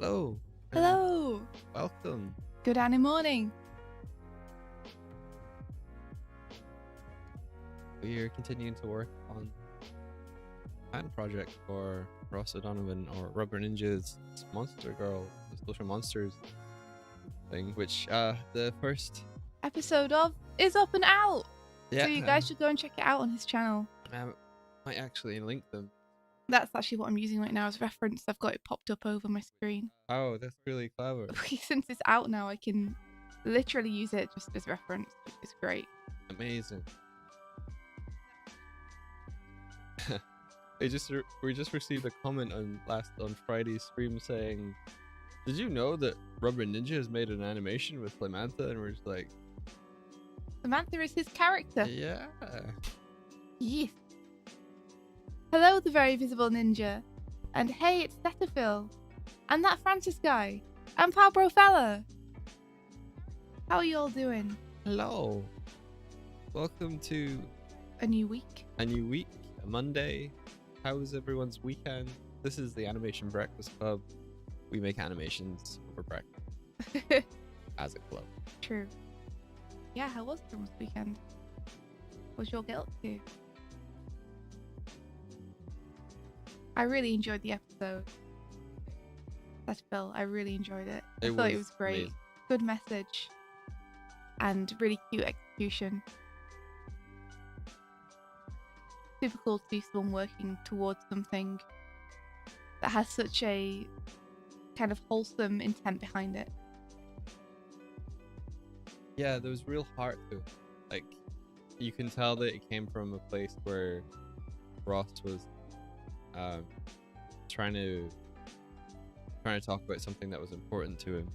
Hello. Hello. Welcome. Good morning. We are continuing to work on a fan project for Ross O'Donovan or Rubberninja's Monster Girl, the Social Monsters thing, which the first episode of is up and out. Yeah. So you guys should go and check it out on his channel. Might actually link them. That's actually what I'm using right now as reference. I've got it popped up over my screen. Oh, that's really clever. Since it's out now, I can literally use it just as reference. It's great. Amazing. We just received a comment on Friday's stream saying, "Did you know that Rubberninja has made an animation with Slimemantha?" And we're just like, Slimemantha is his character. Yeah. Yes. Hello, the very visible ninja. And hey, it's Cetaphil. And that Francis guy. And Pabro Fella. How are you all doing? Hello. Welcome to a new week. A Monday. How was everyone's weekend? This is the Animation Breakfast Club. We make animations for breakfast. As a club. True. Yeah, how was everyone's weekend? What was your get up to? I really enjoyed the episode. That's Phil. I really enjoyed it. I thought it was great. Amazing. Good message. And really cute execution. Super cool to see someone working towards something that has such a kind of wholesome intent behind it. Yeah, there was real heart to it. Like, you can tell that it came from a place where Ross was trying to talk about something that was important to him.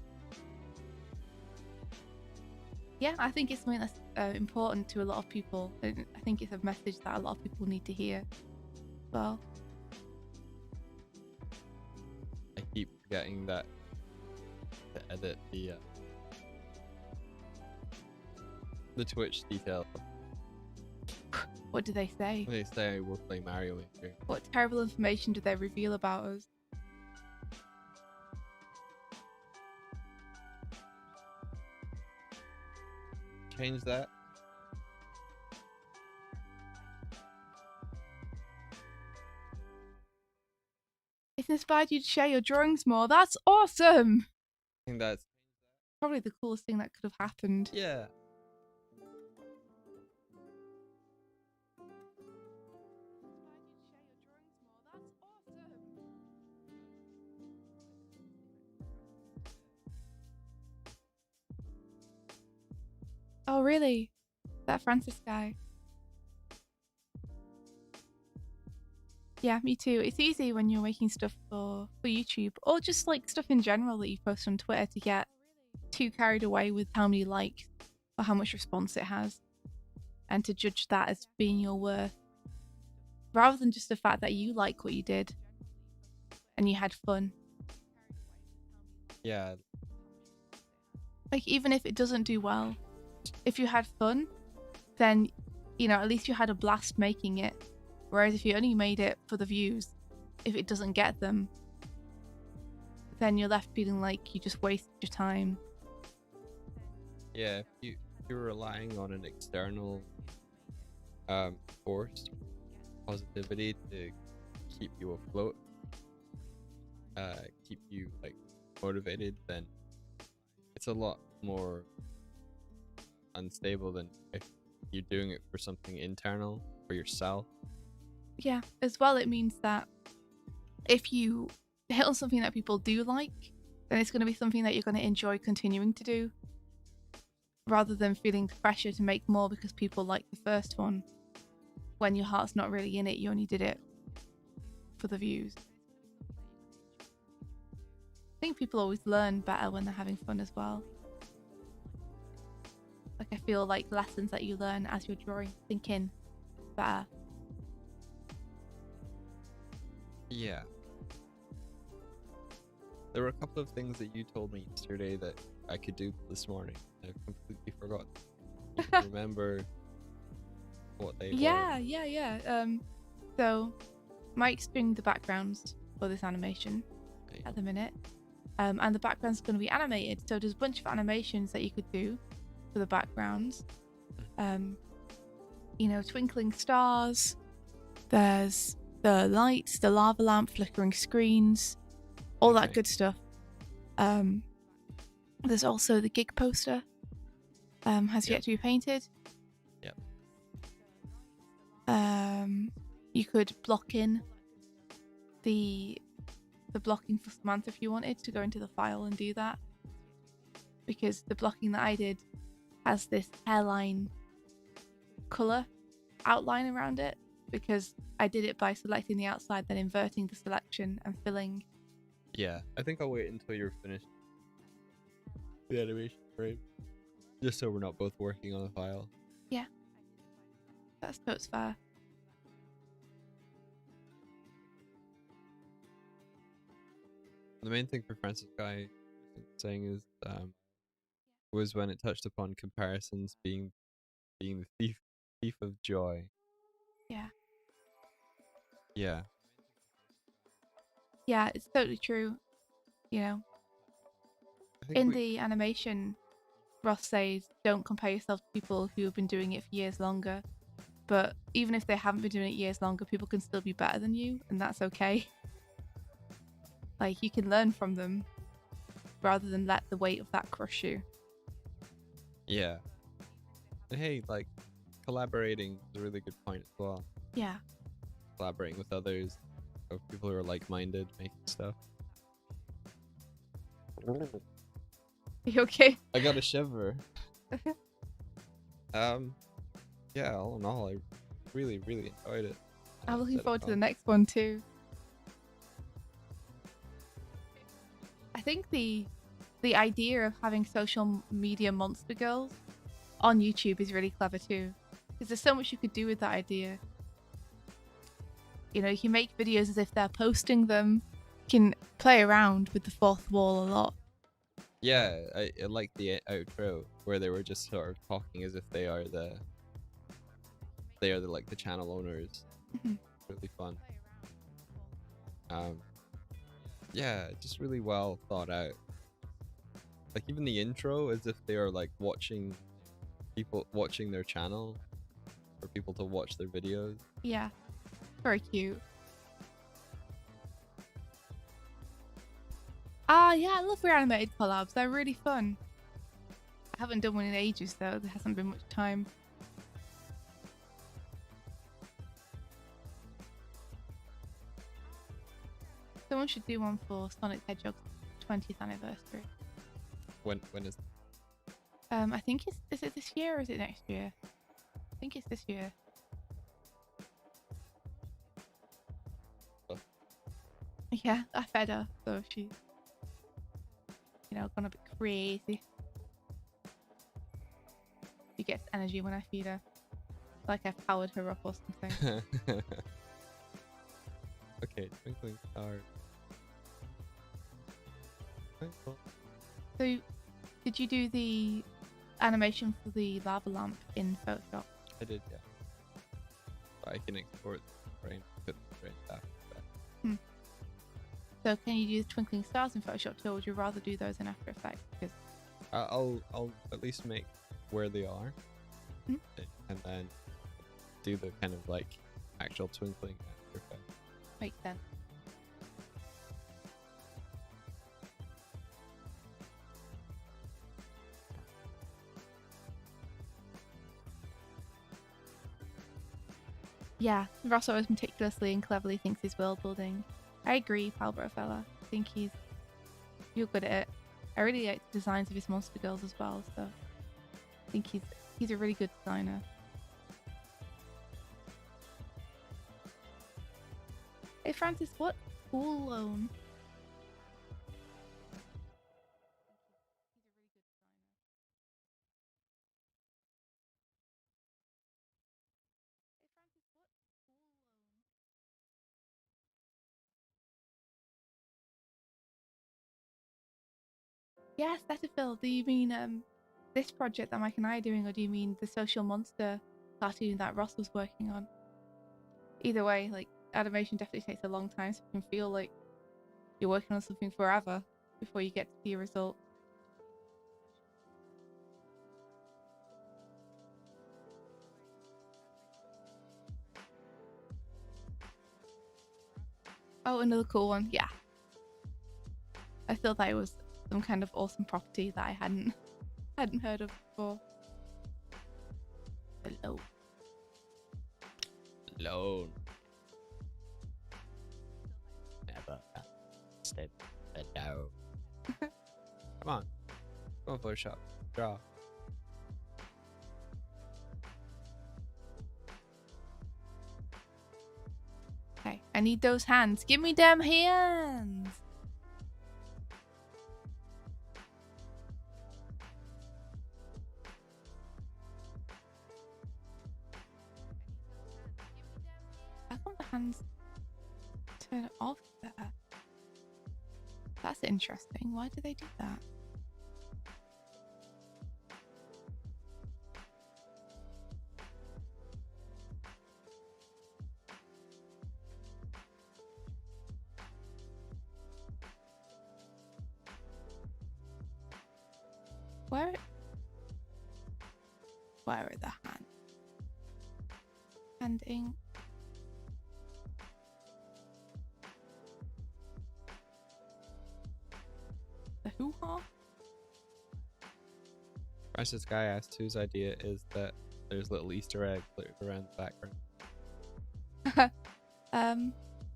Yeah, I think it's something that's important to a lot of people. And I think it's a message that a lot of people need to hear. Well, I keep forgetting that to edit the Twitch detail. what do they say? They say we're playing Mario Maker. What terrible information do they reveal about us? Change that. It's inspired you to share your drawings more. That's awesome! I think that's Probably the coolest thing that could have happened. yeah. Oh, really? That Francis guy. Yeah, me too. It's easy when you're making stuff for YouTube or just like stuff in general that you post on Twitter to get too carried away with how many likes or how much response it has and to judge that as being your worth rather than just the fact that you like what you did and you had fun. Yeah. Like, even if it doesn't do well, if you had fun, then, you know, at least you had a blast making it. Whereas if you only made it for the views, if it doesn't get them, then you're left feeling like you just wasted your time. Yeah, if you're relying on an external force, positivity to keep you afloat, keep you like motivated, then it's a lot more unstable than if you're doing it for something internal for yourself. Yeah, as well, it means that if you hit on something that people do like, then it's going to be something that you're going to enjoy continuing to do rather than feeling the pressure to make more because people like the first one when your heart's not really in it. You only did it for the views. I think people always learn better when they're having fun as well. Like, I feel like lessons that you learn as you're drawing sink in better. Yeah. There were a couple of things that you told me yesterday that I could do this morning. I completely forgot to remember what they were. Yeah. So Mike's doing the backgrounds for this animation at the minute. And the background's going to be animated. So there's a bunch of animations that you could do for the backgrounds. You know, twinkling stars. There's the lights, the lava lamp, flickering screens, all that good stuff. There's also the gig poster. Has yet to be painted. Yep. You could block in the blocking for Slimemantha if you wanted to go into the file and do that, because the blocking that I did has this hairline color outline around it, because I did it by selecting the outside, then inverting the selection and filling. Yeah, I think I'll wait until you're finished the animation frame, just so we're not both working on a file. Yeah, that's fair. The main thing for Francis Guy saying is was when it touched upon comparisons being the thief of joy. Yeah. Yeah, it's totally true. You know, in the animation, Ross says, don't compare yourself to people who have been doing it for years longer. But even if they haven't been doing it years longer, people can still be better than you, and that's okay. Like, you can learn from them rather than let the weight of that crush you. Yeah. And hey, like, collaborating is a really good point as well. Yeah. Collaborating with others, of people who are like-minded, making stuff. Are you okay? I got a shiver. yeah, all in all, I really, really enjoyed it. I'm looking Set of forward to the fun. next one too. I think the idea of having social media monster girls on YouTube is really clever too, because there's so much you could do with that idea. You know, you can make videos as if they're posting them. You can play around with the fourth wall a lot. Yeah, I like the outro where they were just sort of talking as if they are the like the channel owners. Really fun. Yeah, just really well thought out. Like even the intro, as if they are like watching people watching their channel, for people to watch their videos. Yeah, very cute. Yeah, I love reanimated collabs. They're really fun. I haven't done one in ages though. There hasn't been much time. Someone should do one for Sonic the Hedgehog's 20th anniversary. When is? I think is it this year or is it next year? I think it's this year. Oh. Yeah, I fed her, so she's, you know, gonna be crazy. She gets energy when I feed her. Like I've powered her up or something. Okay, twinkling star. So, did you do the animation for the lava lamp in Photoshop? I did, yeah. But I can export the frame, put the frame after that. So can you do the twinkling stars in Photoshop too, or would you rather do those in After Effects? Because I'll at least make where they are, Mhm. and then do the kind of like actual twinkling after effects. makes sense. Yeah, Ross always meticulously and cleverly thinks he's world building. I agree, Palbro fella. I think you're good at it. I really like the designs of his monster girls as well, so I think he's a really good designer. Hey Francis, what pool loan? Yes, Cetaphil, do you mean this project that Mike and I are doing, or do you mean the social monster cartoon that Ross was working on? Either way, like, animation definitely takes a long time, so it can feel like you're working on something forever before you get to see a result. Oh, another cool one, yeah. I thought that it was some kind of awesome property that I hadn't heard of before. Hello. Alone. Never step alone. Come on. Go on, Photoshop. Draw. Okay, I need those hands. Give me them hands. How come the hands turn off there? That's interesting. Why do they do that? Where are the hands? And ink. The hoo-ha? Francis Guy asked whose idea is that there's little Easter eggs around the background.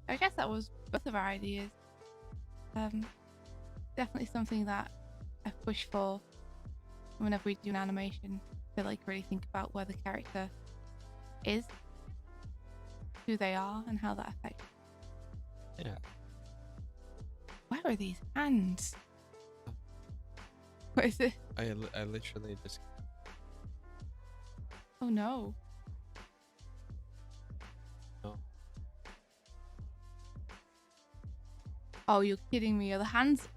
I guess that was both of our ideas. Definitely something that I push for whenever we do an animation, to like really think about where the character is, who they are, and how that affects. Yeah. Where are these hands? What is it? I literally just. Oh no. No. Oh, you're kidding me. Are the hands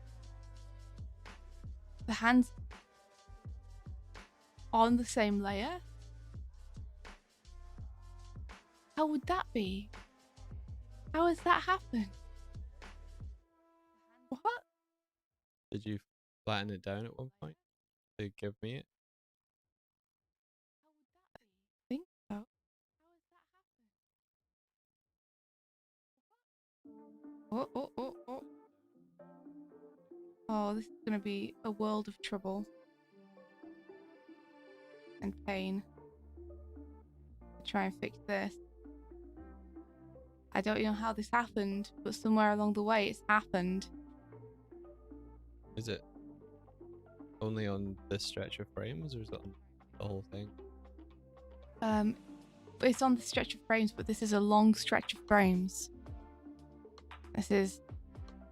on the same layer? How would that be? How has that happened? What? Did you flatten it down at one point to give me it? I think so. Oh, oh, oh, oh. Oh, this is going to be a world of trouble and pain to try and fix this. I don't know how this happened, but somewhere along the way it's happened. Is it only on this stretch of frames, or is it on the whole thing? It's on the stretch of frames, but this is a long stretch of frames. This is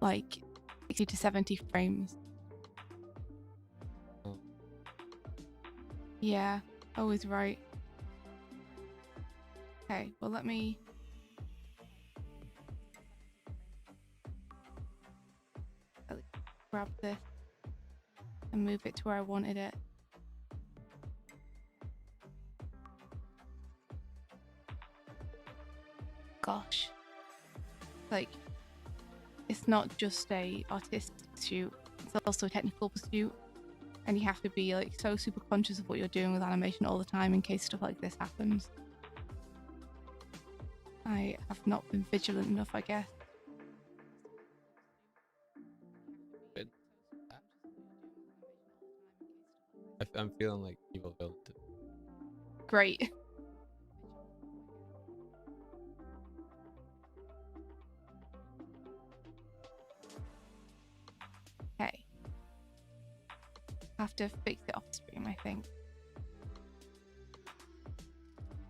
like 60 to 70 frames. Oh. Yeah, always right. Okay, well let me... grab this and move it to where I wanted it. Gosh. Like, it's not just a artistic pursuit, it's also a technical pursuit. And you have to be like so super conscious of what you're doing with animation all the time in case stuff like this happens. I have not been vigilant enough, I guess. I'm feeling like you will build it. Great. Okay. Have to fix it off stream, I think.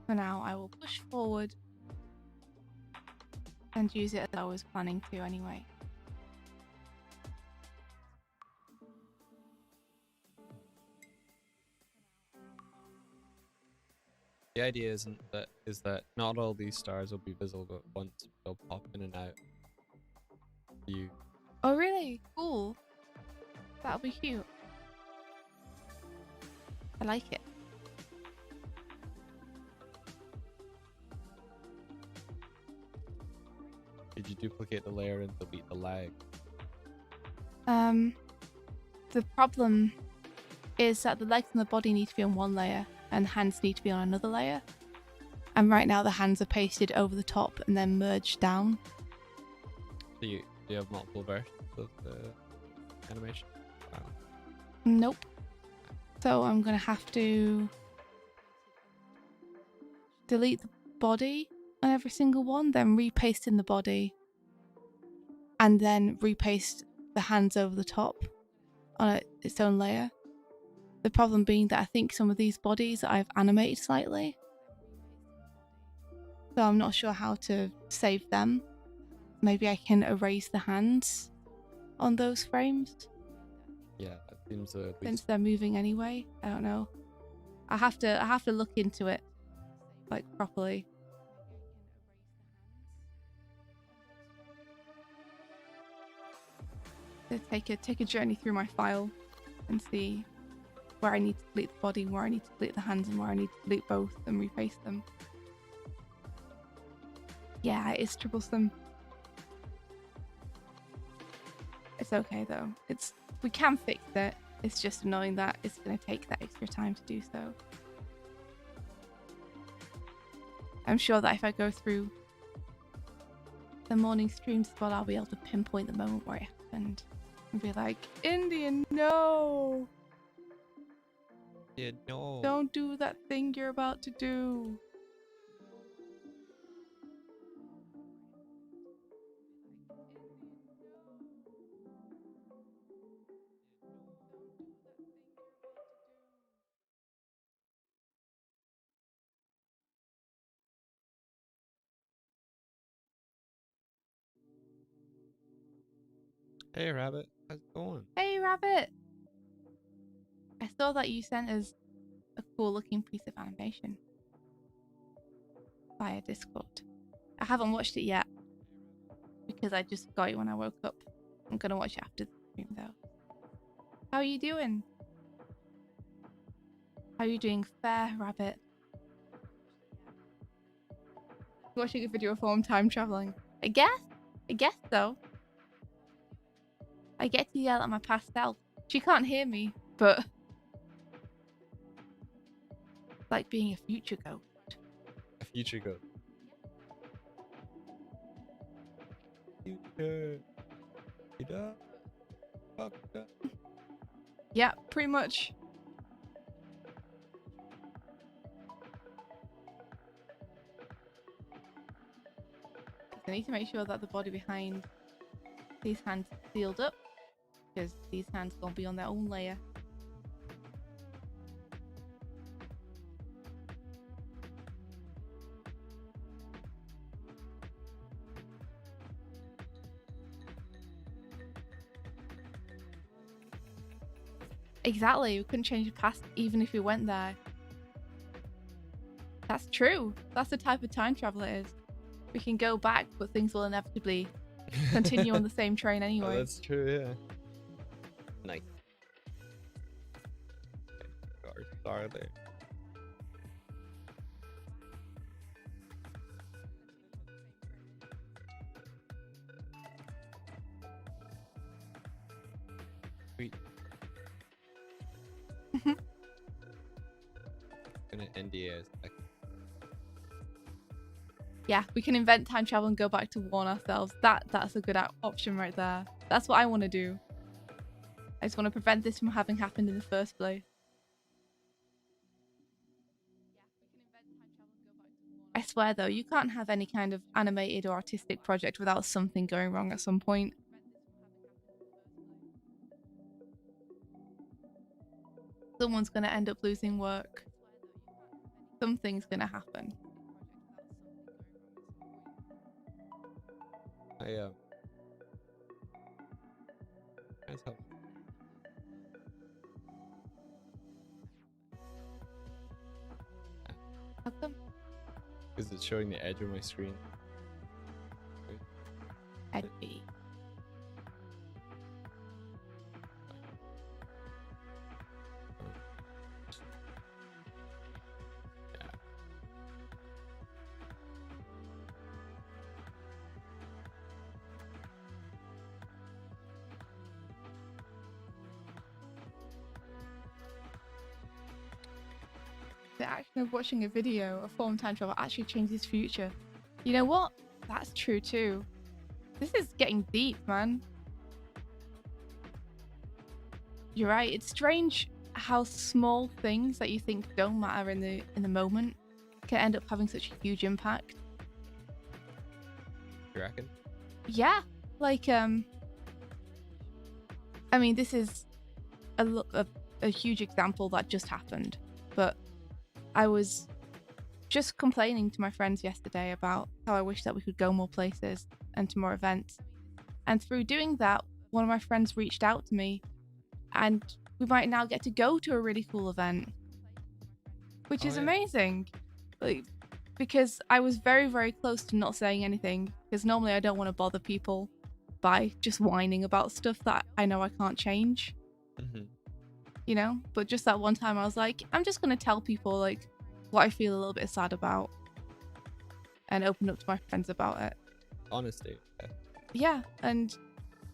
For now, I will push forward and use it as I was planning to anyway. The idea is that not all these stars will be visible at once. They'll pop in and out. You. Oh really? Cool. That'll be cute. I like it. Did you duplicate the layer and delete the lag? The problem is that the legs and the body need to be on one layer and the hands need to be on another layer. And right now the hands are pasted over the top and then merged down. Do you have multiple versions of the animation? Wow. Nope. So I'm gonna have to delete the body on every single one, then repaste in the body, and then repaste the hands over the top on its own layer. The problem being that I think some of these bodies I've animated slightly, so I'm not sure how to save them. Maybe I can erase the hands on those frames. Yeah, it seems at Since least. they're moving anyway. I don't know. I have to look into it like properly. To take a journey through my file and see where I need to delete the body, where I need to delete the hands, and where I need to delete both and repaste them. Yeah, it is troublesome. It's okay though. We can fix it. It's just annoying that it's going to take that extra time to do so. I'm sure that if I go through the morning streams as well, I'll be able to pinpoint the moment where it happened and be like, Indian, no! Yeah, no. Don't do that thing you're about to do. Hey, Rabbit. How's it going? Hey, Rabbit! I saw that you sent us a cool looking piece of animation via Discord. I haven't watched it yet because I just got it when I woke up. I'm gonna watch it after the stream though. How are you doing? How are you doing, fair Rabbit? Watching a video of home time traveling. I guess so. I get to yell at my past self. She can't hear me, but it's like being a future ghost. A future ghost. Future. Yeah, pretty much. I need to make sure that the body behind these hands is sealed up, because these hands gonna be on their own layer. Exactly, we couldn't change the past even if we went there. That's true. That's the type of time travel it is. We can go back, but things will inevitably continue on the same train anyway. Oh, that's true, yeah. Nice. Okay, are there? Sweet. Gonna NDA as heck. Yeah, we can invent time travel and go back to warn ourselves. That's a good option right there. That's what I want to do. I just want to prevent this from having happened in the first place. I swear though, you can't have any kind of animated or artistic project without something going wrong at some point. Someone's going to end up losing work. Something's going to happen. That's how. How come? Because it's showing the edge of my screen. Edgy. The action of watching a video of form time travel actually changes future. You know what? That's true too. This is getting deep, man. You're right. It's strange how small things that you think don't matter in the moment can end up having such a huge impact. You reckon? Yeah, like I mean, this is a huge example that just happened, but I was just complaining to my friends yesterday about how I wish that we could go more places and to more events. And through doing that, one of my friends reached out to me and we might now get to go to a really cool event, which is amazing. Like, because I was very, very close to not saying anything, because normally I don't want to bother people by just whining about stuff that I know I can't change. You know, but just that one time I was like, I'm just going to tell people like what I feel a little bit sad about and open up to my friends about it. Honesty. Yeah, and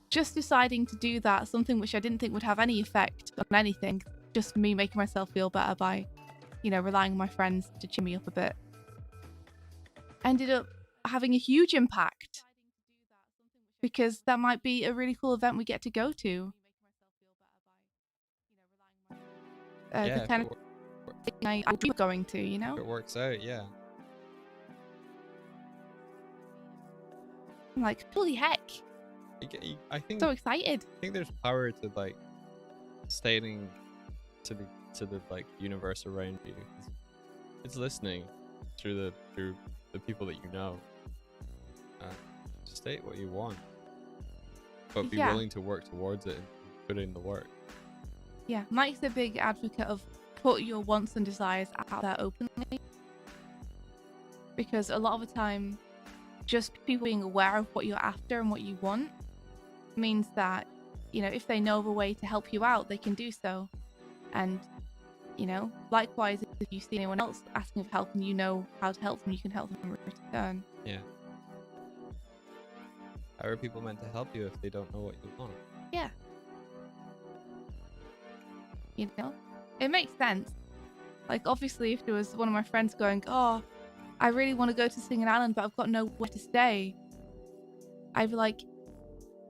just deciding to do that, something which I didn't think would have any effect on anything, just me making myself feel better by, you know, relying on my friends to cheer me up a bit, ended up having a huge impact, because that might be a really cool event we get to go to. The kind of thing I dream of going to, you know? If it works out, yeah. I'm like, holy heck. I think so excited. I think there's power to like stating to the like universe around you. It's listening through the people that you know. Just state what you want. but be willing to work towards it and put in the work. Yeah, Mike's a big advocate of put your wants and desires out there openly, because a lot of the time, just people being aware of what you're after and what you want means that, you know, if they know of a way to help you out, they can do so. And, you know, likewise, if you see anyone else asking for help and you know how to help them, you can help them in return. Yeah. How are people meant to help you if they don't know what you want? Yeah. You know, it makes sense. Like, obviously, if there was one of my friends going, oh, I really want to go to Singing Island, but I've got nowhere to stay, I'd be like,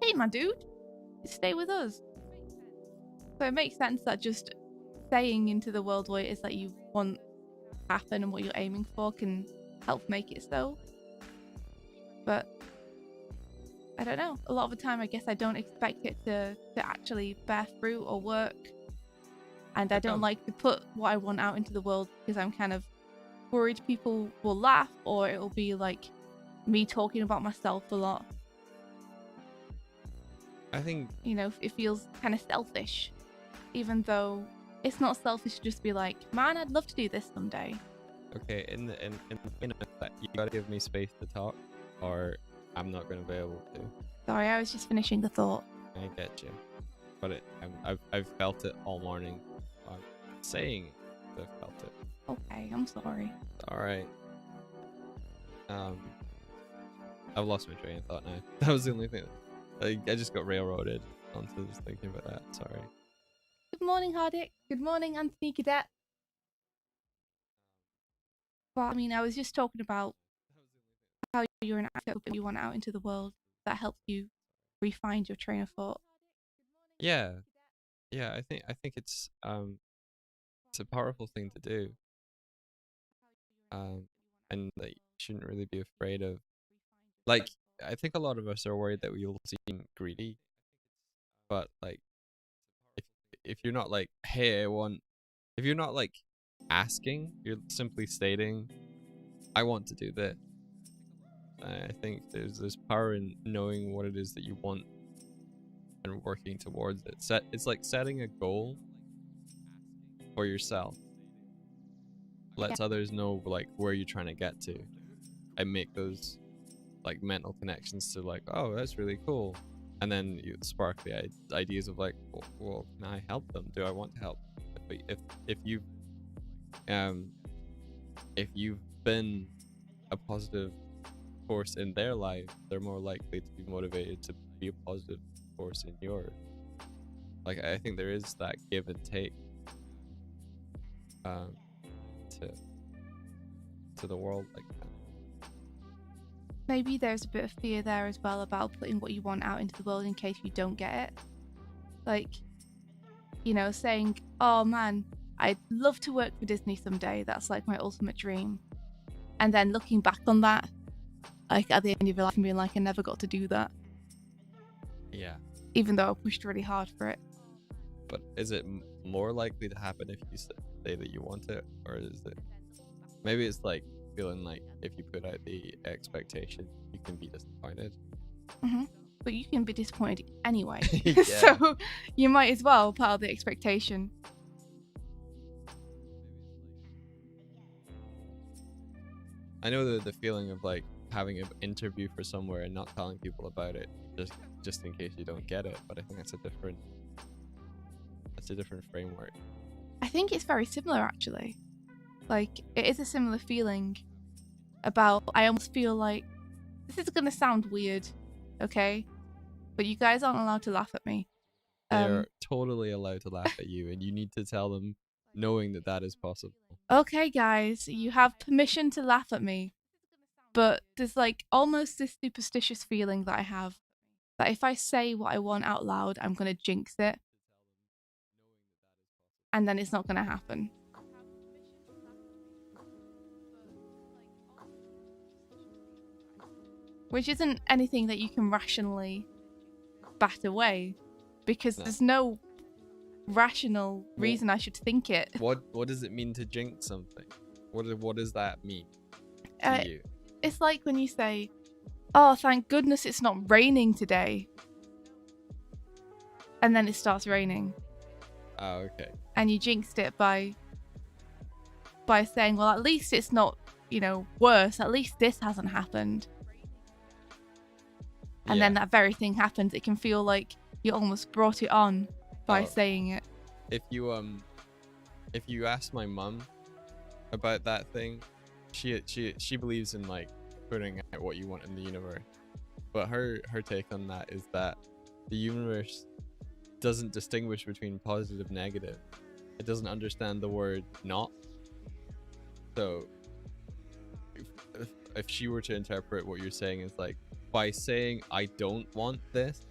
hey, my dude, stay with us. So it makes sense that just saying into the world what it is that you want to happen and what you're aiming for can help make it so. But I don't know. A lot of the time, I guess I don't expect it to actually bear fruit or work. And I don't like to put what I want out into the world because I'm kind of worried people will laugh, or it'll be like me talking about myself a lot. I think, you know, it feels kind of selfish, even though it's not selfish to just be like, man, I'd love to do this someday. Okay, in the you gotta give me space to talk, or I'm not gonna be able to. Sorry, I was just finishing the thought. I get you, but I've felt it all morning. I'm saying I've felt it. Okay, I'm sorry. All right. I've lost my train of thought now. That was the only thing. I just got railroaded onto just thinking about that. Sorry. Good morning, Hardick. Good morning, Anthony Cadet. Well, I mean, I was just talking about how you're an actor, but you want out into the world. That helps you refine your train of thought. Yeah, yeah. I think it's a powerful thing to do. And like, you shouldn't really be afraid of. Like, I think a lot of us are worried that we'll seem greedy, but like, if you're not like, hey, if you're not like asking, you're simply stating, I want to do this. I think there's power in knowing what it is that you want and working towards it. It's like setting a goal for yourself. Lets others know like where you're trying to get to, and make those like mental connections to like, oh, that's really cool. And then you spark the ideas of like, well, can I help them? Do I want to help? If you've been a positive force in their life, they're more likely to be motivated to be a positive force in yours. Like, I think there is that give and take to the world like that. Maybe there's a bit of fear there as well about putting what you want out into the world in case you don't get it. Like, you know, saying, oh man, I'd love to work for Disney someday. That's like my ultimate dream. And then looking back on that, like at the end of your life and being like, I never got to do that. Yeah. Even though I pushed really hard for it. But is it more likely to happen if you say that you want it? Or is it... Maybe it's like feeling like if you put out the expectation, you can be disappointed. Mm-hmm. But you can be disappointed anyway. Yeah. So you might as well put out the expectation. I know the feeling of like having an interview for somewhere and not telling people about it just in case you don't get it, but I think that's a different framework. I think it's very similar actually. Like, it is a similar feeling about, I almost feel like, this is gonna sound weird, okay? But you guys aren't allowed to laugh at me. They're totally allowed to laugh at you, and you need to tell them knowing that that is possible. Okay, guys, you have permission to laugh at me. But there's like almost this superstitious feeling that I have that if I say what I want out loud, I'm gonna jinx it. And then it's not gonna happen. Which isn't anything that you can rationally bat away, because there's no rational reason I should think it. What does it mean to jinx something? What does that mean to you? It's like when you say, oh, thank goodness it's not raining today. and then it starts raining. Oh, okay. And you jinxed it by saying, well, at least it's not, you know, worse. At least this hasn't happened. And then that very thing happens. It can feel like you almost brought it on by saying it. If you ask my mum about that thing, she believes in like putting out what you want in the universe. But her take on that is that the universe doesn't distinguish between positive and negative. It doesn't understand the word not. So if she were to interpret what you're saying is like, by saying I don't want this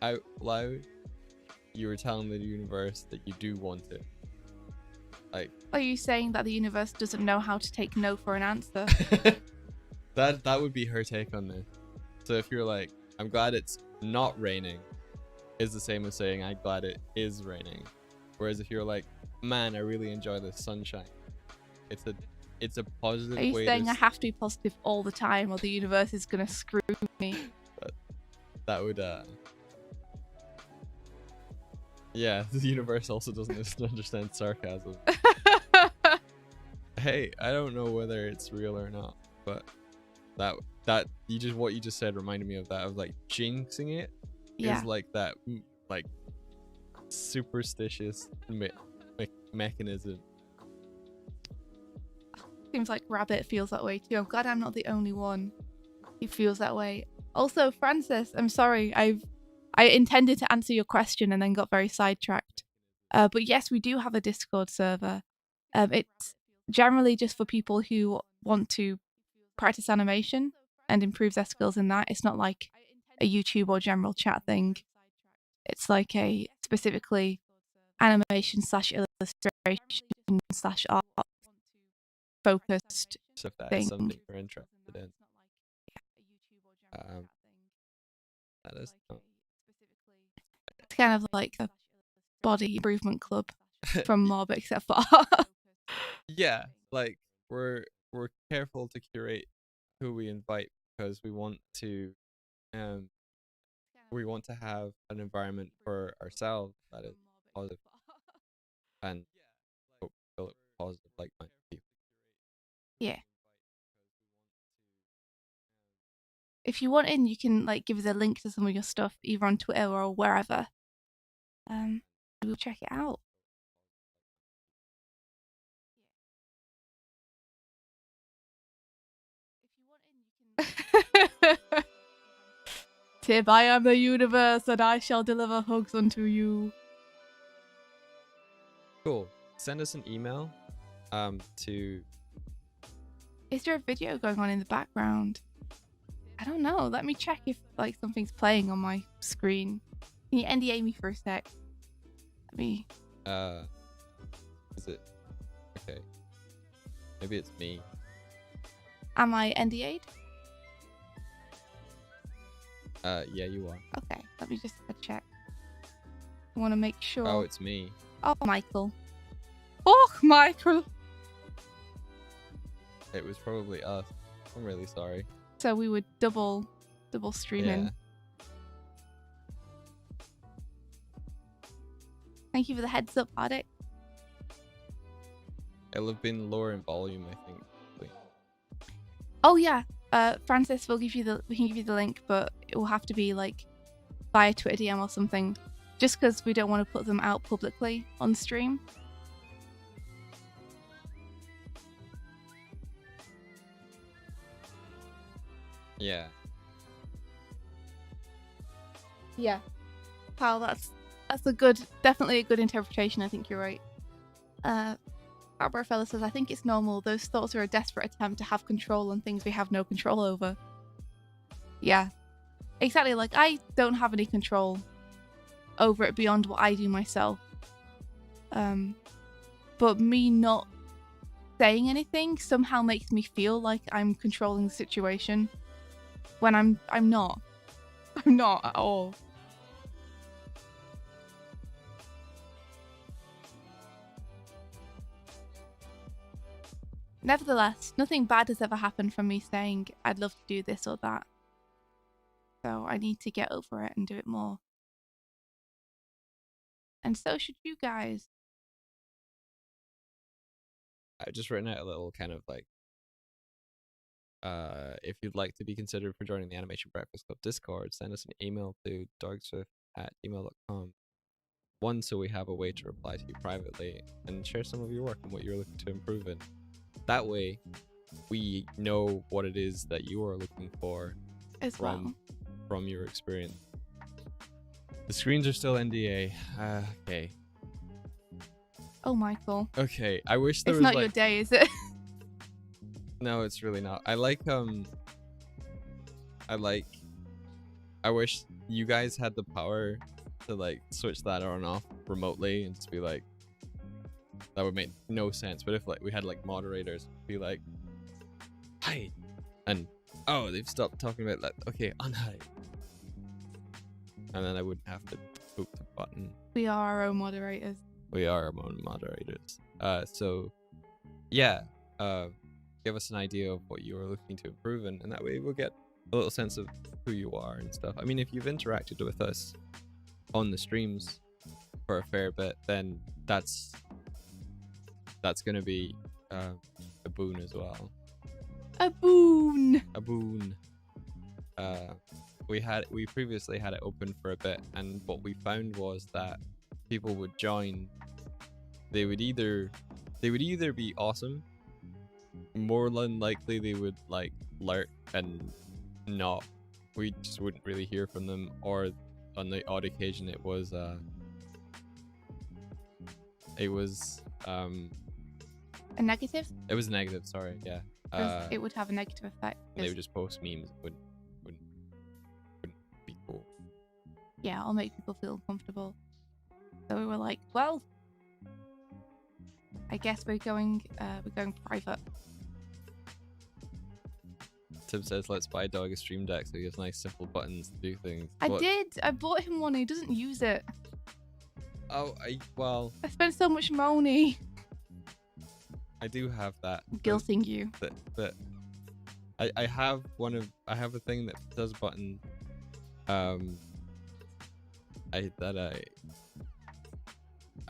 out loud, you were telling the universe that you do want it. Like, are you saying that the universe doesn't know how to take no for an answer? that would be her take on this. So if you're like, I'm glad it's not raining, is the same as saying I'm glad it is raining. Whereas if you're like, man, I really enjoy the sunshine, it's a positive way. Are you saying I have to be positive all the time, or the universe is gonna screw me? That would yeah, the universe also doesn't understand sarcasm. Hey, I don't know whether it's real or not, but that what you just said reminded me of that, of like jinxing it. Is like that like superstitious mechanism. Seems like Rabbit feels that way too. I'm glad I'm not the only one who feels that way. Also, Francis, I'm sorry. I intended to answer your question and then got very sidetracked. But yes, we do have a Discord server. It's generally just for people who want to practice animation and improve their skills in that. It's not like a YouTube or general chat thing. It's like a specifically animation / illustration / art focused So if that thing. is something you're interested in, that is it's kind of like a body improvement club from Mob, except for art. Yeah, like we're careful to curate who we invite, because we want to have an environment for ourselves that is positive and fill it with positive, like-minded people. Yeah. If you want in, you can like give us a link to some of your stuff either on Twitter or wherever. We'll check it out. Tib, I am the universe, and I shall deliver hugs unto you. Cool. Send us an email to... Is there a video going on in the background? I don't know. Let me check if like something's playing on my screen. Can you NDA me for a sec? Let me... Is it... Okay. Maybe it's me. Am I NDA'd? Yeah, you are. Okay, let me just check. I want to make sure. Oh, it's me. Oh, Michael. Oh, Michael. It was probably us. I'm really sorry. So we were double streaming. Yeah. Thank you for the heads up, Arctic. It'll have been lower in volume, I think. Oh yeah. Francis, we can give you the link, but it will have to be like via Twitter DM or something, just because we don't want to put them out publicly on stream. Yeah. Yeah. Pal, that's definitely a good interpretation. I think you're right. Fella says, I think it's normal. Those thoughts are a desperate attempt to have control on things we have no control over. Yeah. Exactly, like I don't have any control over it beyond what I do myself. But me not saying anything somehow makes me feel like I'm controlling the situation when I'm not. I'm not at all. Nevertheless, nothing bad has ever happened from me saying I'd love to do this or that. So I need to get over it and do it more. And so should you guys. I've just written out a little kind of like, if you'd like to be considered for joining the Animation Breakfast Club Discord, send us an email to dogswift@gmail.com. One, so we have a way to reply to you privately and share some of your work and what you're looking to improve in. That way, we know what it is that you are looking for As from your experience. The screens are still NDA. Okay. Oh, Michael. Okay. I wish there it's was not like... your day, is it? No, it's really not. I wish you guys had the power to like switch that on and off remotely and just be like, that would make no sense. But if like we had like moderators be like, hide, and oh, they've stopped talking about that. Okay, unhide. And then I wouldn't have to boop the button. We are our own moderators. We are our own moderators. So yeah, give us an idea of what you are looking to improve in, and that way we'll get a little sense of who you are and stuff. I mean, if you've interacted with us on the streams for a fair bit, then that's gonna be a boon as well. A boon. A boon. We previously had it open for a bit, and what we found was that people would join. They would either be awesome. More than likely, they would like lurk and not. We just wouldn't really hear from them, or on the odd occasion, it was a negative. It was negative. Sorry, yeah. It would have a negative effect. They would just post memes. Wouldn't be cool. Yeah, I'll make people feel uncomfortable. So we were like, well, I guess we're going private. Tim says, let's buy Doig a stream deck so he has nice simple buttons to do things. I bought him one. He doesn't use it. Oh, I spent so much money. I do have that. I'm guilting you. But I have a thing that does button. I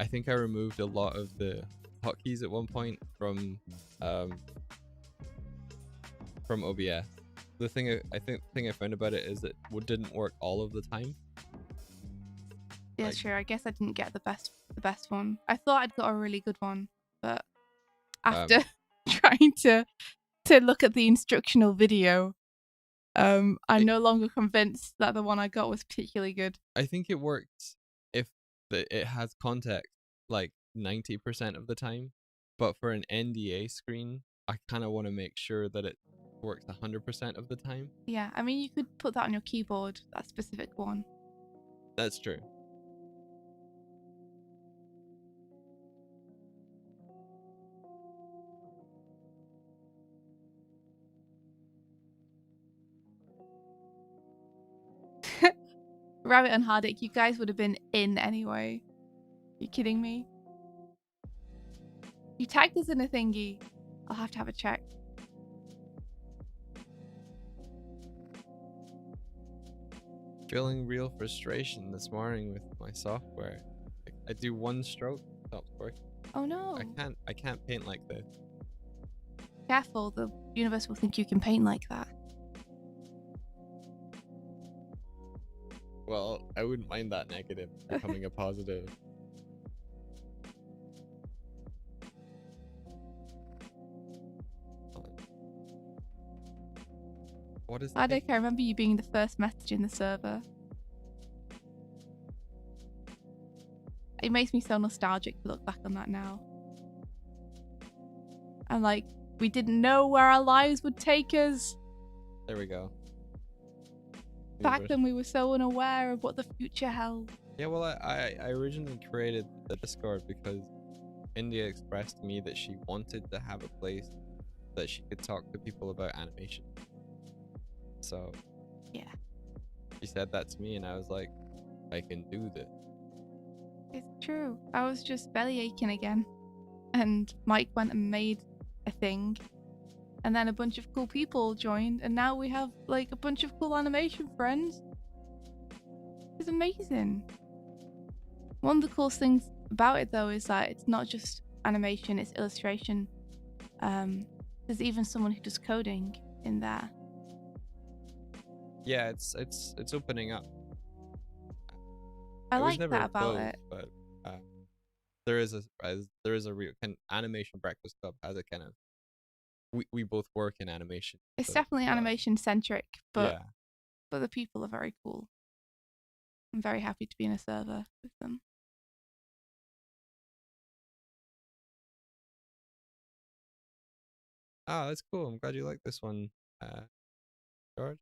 think I removed a lot of the hotkeys at one point from OBS. The thing I found about it is that it didn't work all of the time. Yeah, sure. I guess I didn't get the best one. I thought I'd got a really good one, but after trying to look at the instructional video, I'm no longer convinced that the one I got was particularly good. I think it works if it has context like 90% of the time, but for an NDA screen, I kind of want to make sure that it works 100% of the time. Yeah, I mean, you could put that on your keyboard, that specific one. That's true. Rabbit and Hardick, you guys would have been in anyway. You kidding me? You tagged us in a thingy. I'll have to have a check. Feeling real frustration this morning with my software. I do one stroke, it stops working. Oh no. I can't paint like this. Careful, the universe will think you can paint like that. Well, I wouldn't mind that negative becoming a positive. What is that? I remember you being the first message in the server. It makes me so nostalgic to look back on that now. And like, we didn't know where our lives would take us. There we go. Back then we were so unaware of what the future held. Yeah, well, I originally created the Discord because India expressed to me that she wanted to have a place that she could talk to people about animation. So yeah, she said that to me and I was like, I can do this. It's true. I was just belly aching again, and Mike went and made a thing, and then a bunch of cool people joined, and now we have like a bunch of cool animation friends. It's amazing. One of the coolest things about it though is that it's not just animation, it's illustration. There's even someone who does coding in there. Yeah, it's opening up. I It was like never that about closed, it. but there is a real animation breakfast club has a kind of we both work in animation. It's So, definitely animation centric, but yeah. the people are very cool. I'm very happy to be in a server with them. Oh, that's cool. I'm glad you like this one, George.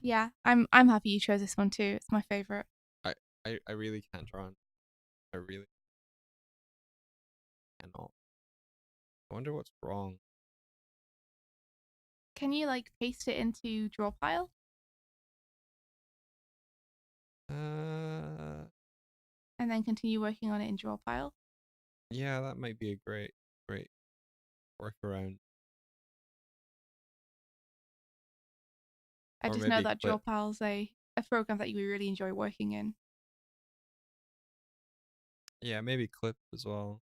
Yeah, I'm happy you chose this one too. It's my favorite. I really can't draw on. I really cannot. I wonder what's wrong. Can you like paste it into draw pile? And then continue working on it in draw pile? Yeah, that might be a great workaround. I Or just know maybe that clip. draw pile's a program that you really enjoy working in. Yeah, maybe clip as well.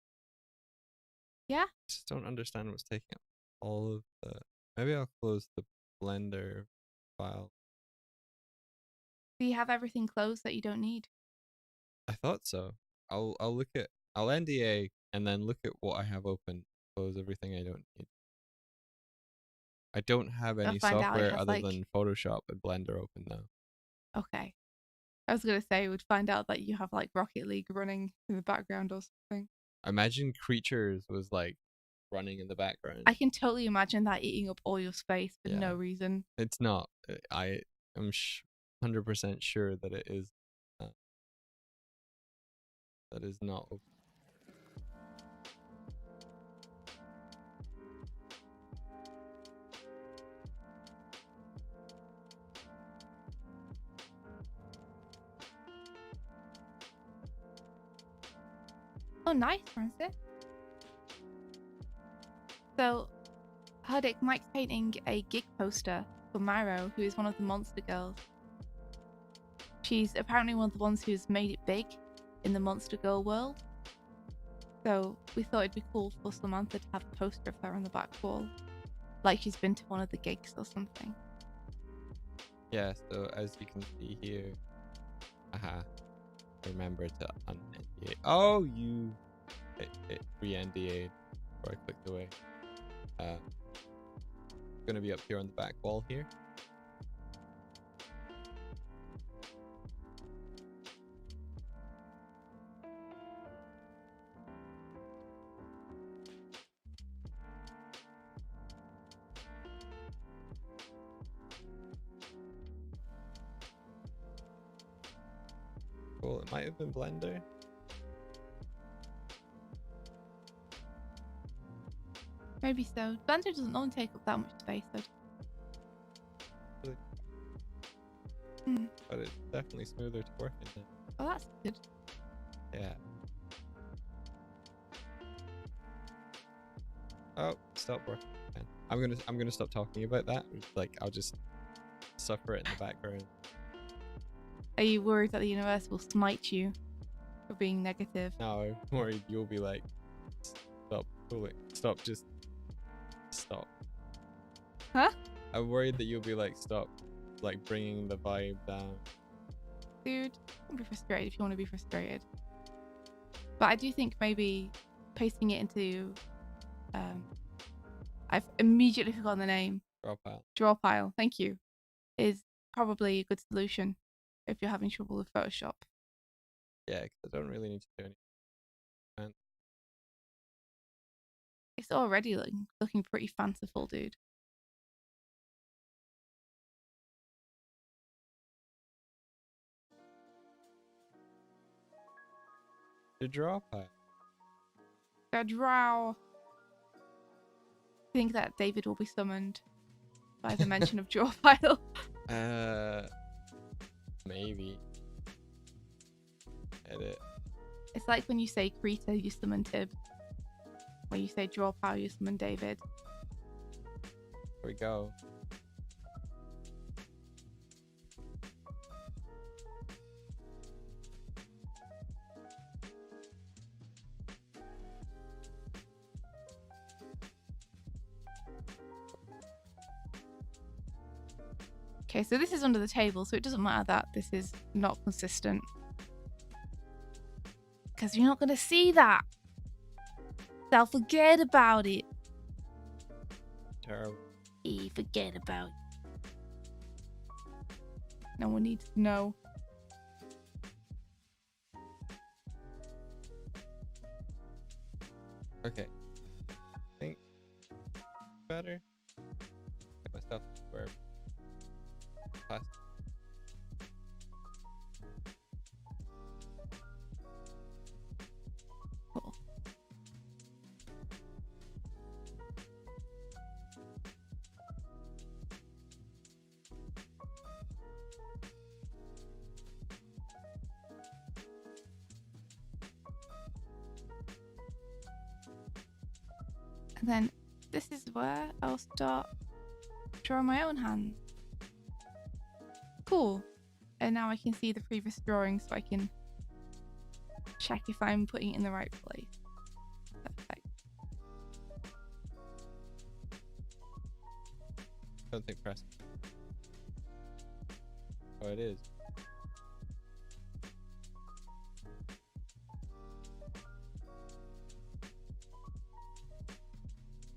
Yeah. Just don't understand what's taking up all of the. Maybe I'll close the Blender file. Do you have everything closed that you don't need? I thought so. I'll NDA and then look at what I have open. Close everything I don't need. I don't have I'll any find out it software has other like. than Photoshop and Blender open now. Okay. I was gonna say we'd find out that you have like Rocket League running in the background or something. Imagine Creatures was like running in the background. I can totally imagine that eating up all your space for no reason. It's not. I am 100% sure that it is. That is not. Oh, nice, Francis. So, Hardik, Mike's painting a gig poster for Myro, who is one of the monster girls. She's apparently one of the ones who's made it big in the monster girl world. So we thought it'd be cool for Slimemantha to have a poster of her on the back wall, like she's been to one of the gigs or something. Yeah, so as you can see here, remember to un-NDA. Oh, you it re-NDA'd before I clicked away. Gonna be up here on the back wall here. Cool, it might have been Blender. Maybe so. Blender doesn't normally take up that much space, though. Really? But it's definitely smoother to work in. Oh, that's good. Yeah. Oh, stop working. I'm gonna stop talking about that. Like I'll just suffer it in the background. Are you worried that the universe will smite you for being negative? No, I'm worried you'll be like, stop, stop, just stop. Huh? I'm worried that you'll be like, stop, like bringing the vibe down. Dude, don't be frustrated if you want to be frustrated. But I do think maybe pasting it into, I've immediately forgotten the name. Draw pile, thank you, is probably a good solution if you're having trouble with Photoshop. Yeah, because I don't really need to do anything. It's already looking pretty fanciful, dude. The draw pile. The draw. I think that David will be summoned by the mention of draw pile. Maybe. Edit. It's like when you say Krita, you summon Tib. When you say draw pile, you summon David. Here we go. Okay, so this is under the table, so it doesn't matter that this is not consistent. Because you're not going to see that. So I'll forget about it. Terrible. Forget about it. No one needs to know. Okay. I think better. Get myself where plastic. Cool. And then this is where I'll start drawing my own hand. Cool. And now I can see the previous drawing so I can check if I'm putting it in the right place. Perfect. I don't think press. Oh, it is.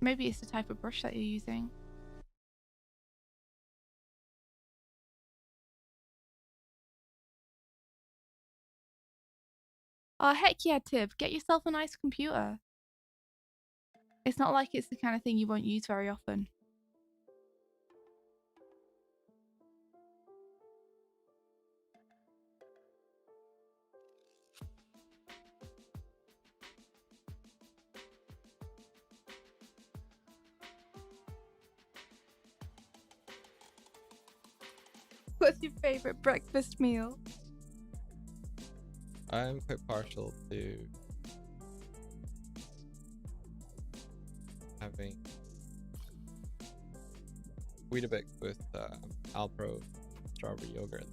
Maybe it's the type of brush that you're using. Oh, heck yeah, Tib. Get yourself a nice computer. It's not like it's the kind of thing you won't use very often. What's your favorite breakfast meal? I'm quite partial to having Weetabix with Alpro strawberry yogurt.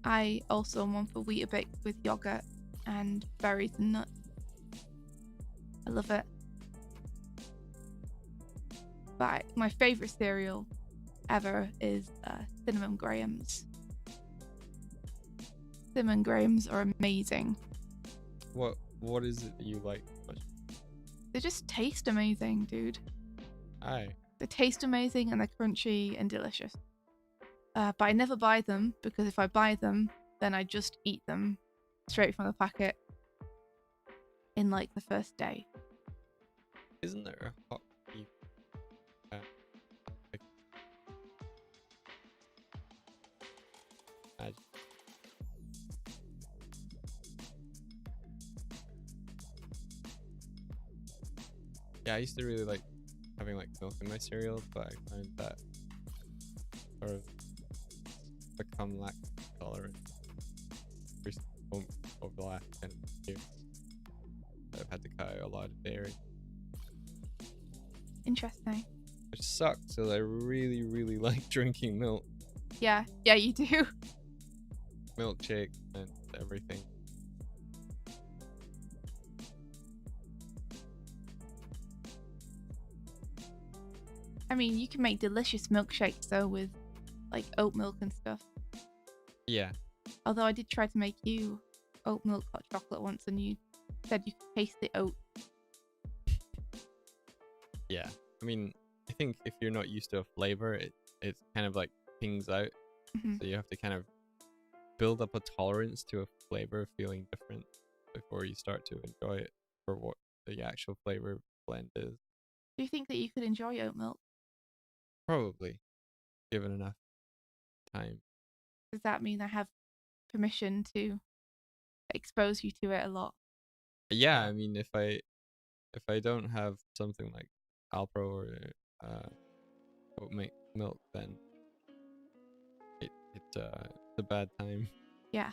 I also am one for Weetabix with yogurt and berries and nuts. I love it. But my favourite cereal ever is Cinnamon Grahams. Cinnamon Grahams are amazing. What is it that you like much? They just taste amazing, dude. Aye. They taste amazing and they're crunchy and delicious. But I never buy them because if I buy them, then I just eat them straight from the packet in like the first day. Isn't there a hot beef? Yeah, I used to really like having like milk in my cereal, but I find that sort of become lactose tolerant over the last 10 years. I've had to cut out a lot of dairy. Interesting. Which sucks because I really, really like drinking milk. Yeah, you do. Milkshake and everything. I mean, you can make delicious milkshakes though with like oat milk and stuff. Yeah. Although I did try to make you oat milk hot chocolate once and you said you could taste the oat. Yeah. I mean, I think if you're not used to a flavor, it kind of like pings out. So you have to kind of build up a tolerance to a flavor feeling different before you start to enjoy it for what the actual flavor blend is. Do you think that you could enjoy oat milk? Probably, given enough time. Does that mean I have permission to expose you to it a lot? Yeah, I mean, if I don't have something like Alpro or oat milk, then it's a bad time. Yeah.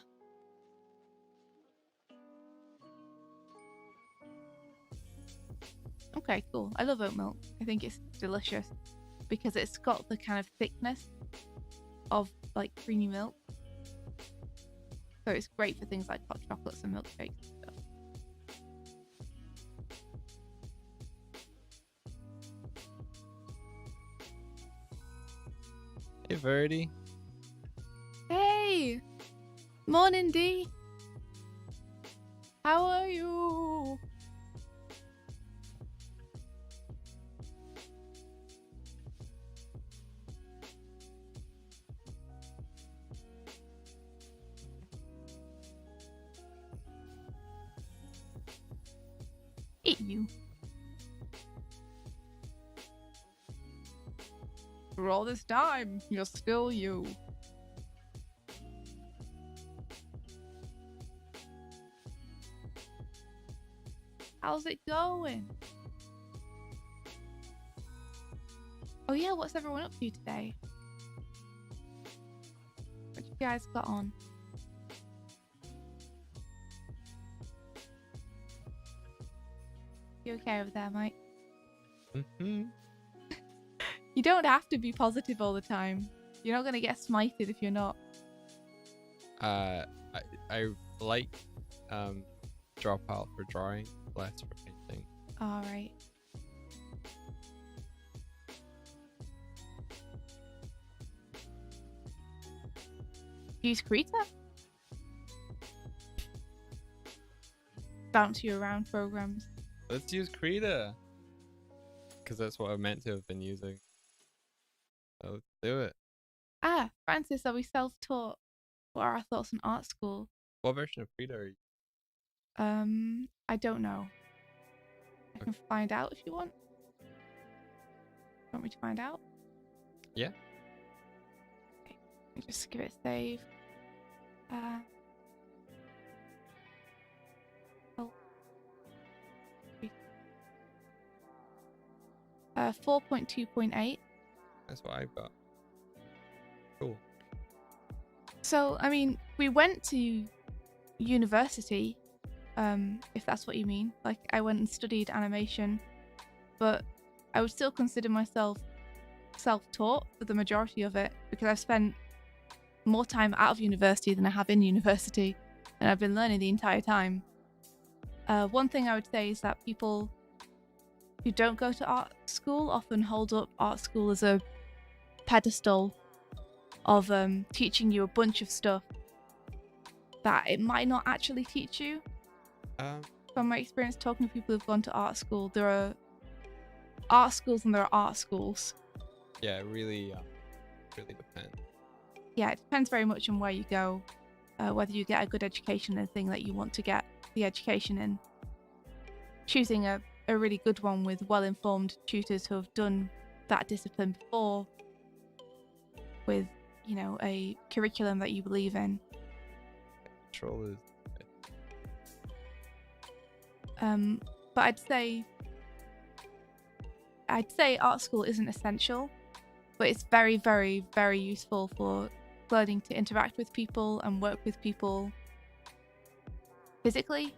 Okay, cool. I love oat milk. I think it's delicious because it's got the kind of thickness of like creamy milk. So it's great for things like hot chocolates and milkshakes and stuff. Hey, Verdi. Hey! Morning, D. How are you? Eat you. For all this time, you're still you. How's it going? Oh yeah, what's everyone up to today? What you guys got on? You okay over there, Mike? Mm-hmm. You don't have to be positive all the time. You're not gonna get smited if you're not. I like drop out for drawing, less for painting. All right. Use Krita? Bounce you around programs. Let's use Krita, because that's what I meant to have been using. So let's do it. Ah, Francis, are we self-taught? What are our thoughts on art school? What version of Krita are you? I don't know. I can find out if you want. Want me to find out? Yeah. Okay. Let me just give it a save. 4.2.8. That's what I've got. Cool. So, I mean, we went to university, if that's what you mean. Like, I went and studied animation, but I would still consider myself self-taught for the majority of it because I've spent more time out of university than I have in university, and I've been learning the entire time. One thing I would say is that people who don't go to art school often hold up art school as a pedestal of teaching you a bunch of stuff that it might not actually teach you. From my experience talking to people who've gone to art school, there are art schools and there are art schools. Yeah, it really depends. Yeah, it depends very much on where you go, whether you get a good education in the thing that you want to get the education in. Choosing a really good one with well-informed tutors who have done that discipline before, with, you know, a curriculum that you believe in. Control is. But I'd say art school isn't essential, but it's very, very, very useful for learning to interact with people and work with people physically,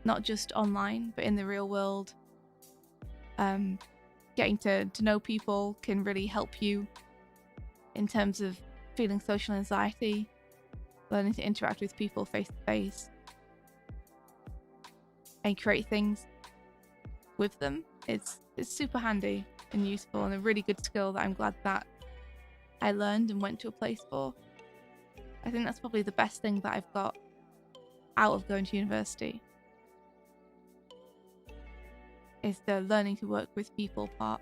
not just online, but in the real world. Getting to know people can really help you in terms of feeling social anxiety, learning to interact with people face to face, and create things with them. It's super handy and useful, and a really good skill that I'm glad that I learned and went to a place for. I think that's probably the best thing that I've got out of going to university, is the learning to work with people part.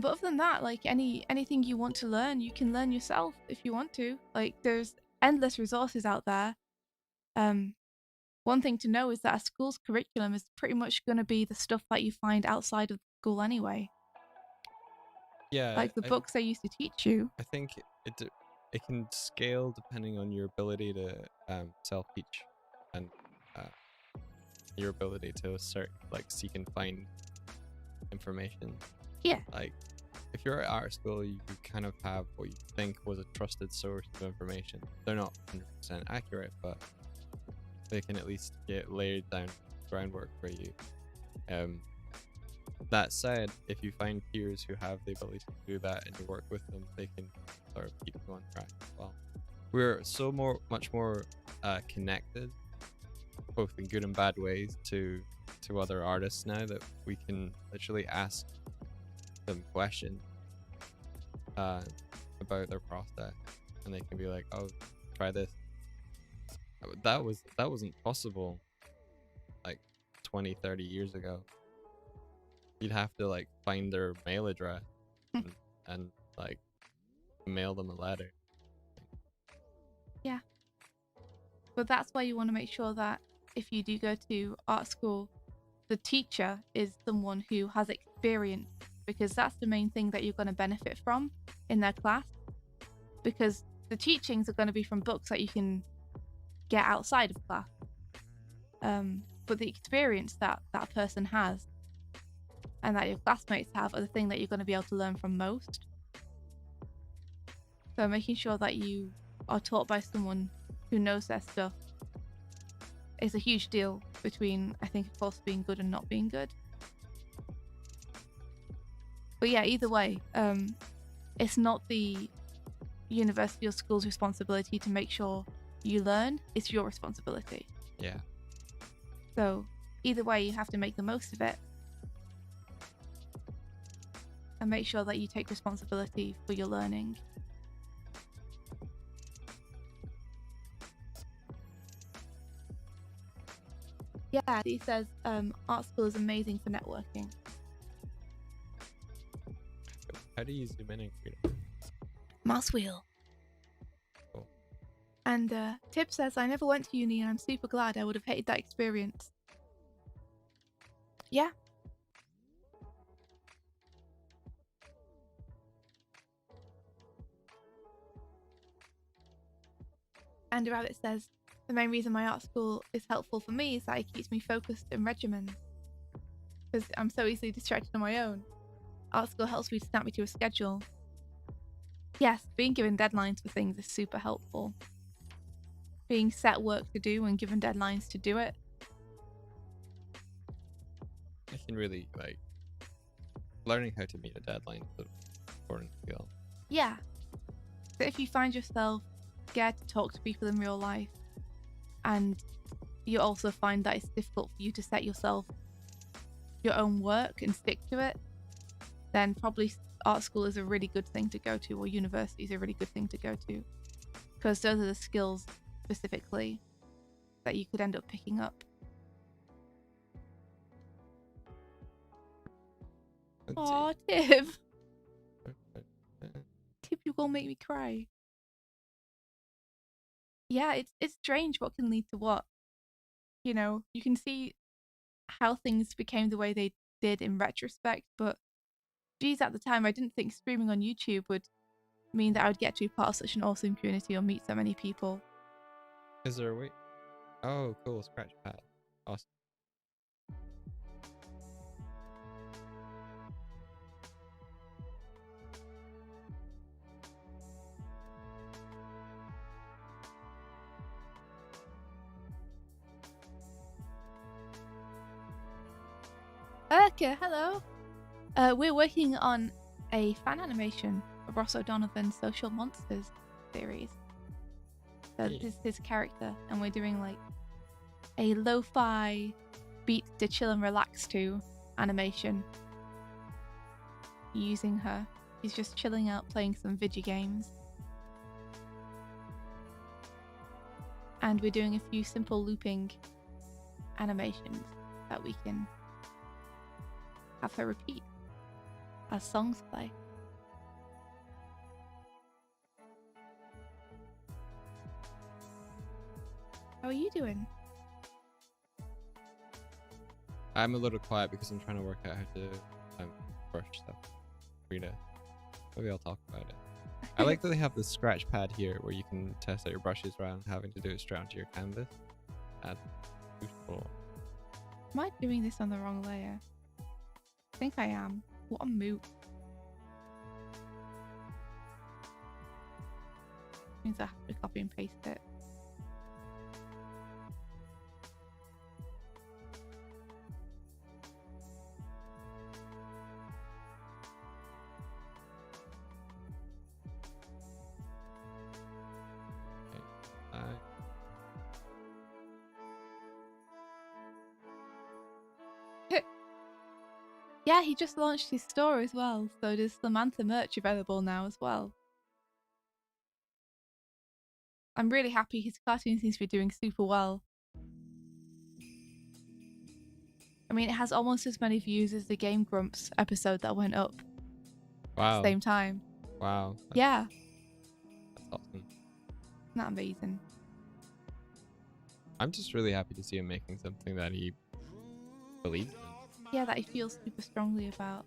But other than that, like anything you want to learn, you can learn yourself if you want to. Like, there's endless resources out there. One thing to know is that a school's curriculum is pretty much going to be the stuff that you find outside of school anyway. Yeah. Like the books they used to teach you. I think it can scale depending on your ability to self-teach and your ability to seek and find information. Yeah. Like, if you're at art school, you kind of have what you think was a trusted source of information. They're not 100% accurate, but they can at least get laid down groundwork for you. That said, if you find peers who have the ability to do that and you work with them, they can sort of keep you on track as well. We're so much more connected both in good and bad ways to other artists now that we can literally ask them questions about their process, and they can be like, oh, try this. That wasn't possible like 20-30 years ago. You'd have to like find their mail address and like mail them a letter. Yeah. But that's why you want to make sure that if you do go to art school, the teacher is someone who has experience, because that's the main thing that you're going to benefit from in their class. Because the teachings are going to be from books that you can get outside of class. But the experience that that person has and that your classmates have are the thing that you're going to be able to learn from most. So making sure that you are taught by someone who knows their stuff is a huge deal between, I think, of course, being good and not being good. But yeah, either way, it's not the university or school's responsibility to make sure you learn. It's your responsibility. Yeah. So either way, you have to make the most of it and make sure that you take responsibility for your learning. Yeah, he says art school is amazing for networking. How do you zoom in Krita? Mouse wheel. Cool. And Tip says, I never went to uni and I'm super glad. I would have hated that experience. Yeah. And Rabbit says, the main reason my art school is helpful for me is that it keeps me focused and regimented. Because I'm so easily distracted on my own. Art school helps me to snap me to a schedule. Yes, being given deadlines for things is super helpful. Being set work to do and given deadlines to do it. I can really like learning how to meet a deadline is an important skill. Yeah. So if you find yourself scared to talk to people in real life, and you also find that it's difficult for you to set yourself your own work and stick to it, then probably art school is a really good thing to go to, or university is a really good thing to go to, because those are the skills specifically that you could end up picking up. Aw, Tip. Tip, you're gonna make me cry. Yeah, it's strange what can lead to what. You know, you can see how things became the way they did in retrospect, but geez, at the time I didn't think streaming on YouTube would mean that I would get to be part of such an awesome community or meet so many people. Is there a way? Oh, cool. Scratch pad. Awesome. Urka, hello! We're working on a fan animation of Ross O'Donovan's Social Monsters series. So this is his character, and we're doing like a lo-fi beat to chill and relax to animation using her. He's just chilling out playing some video games. And we're doing a few simple looping animations that we can have her repeat as songs play. How are you doing? I'm a little quiet because I'm trying to work out how to brush stuff. Krita. Maybe I'll talk about it. I like that they have the scratch pad here where you can test out your brushes rather than having to do it straight onto your canvas. That's useful. Am I doing this on the wrong layer? I think I am. What a moot. Means I have to copy and paste it. Yeah, he just launched his store as well, so there's Slimemantha merch available now as well. I'm really happy his cartoon seems to be doing super well. I mean, it has almost as many views as the Game Grumps episode that went up at the same time. Wow. Yeah. That's awesome. Isn't that amazing? I'm just really happy to see him making something that he believes in. Yeah, that he feels super strongly about.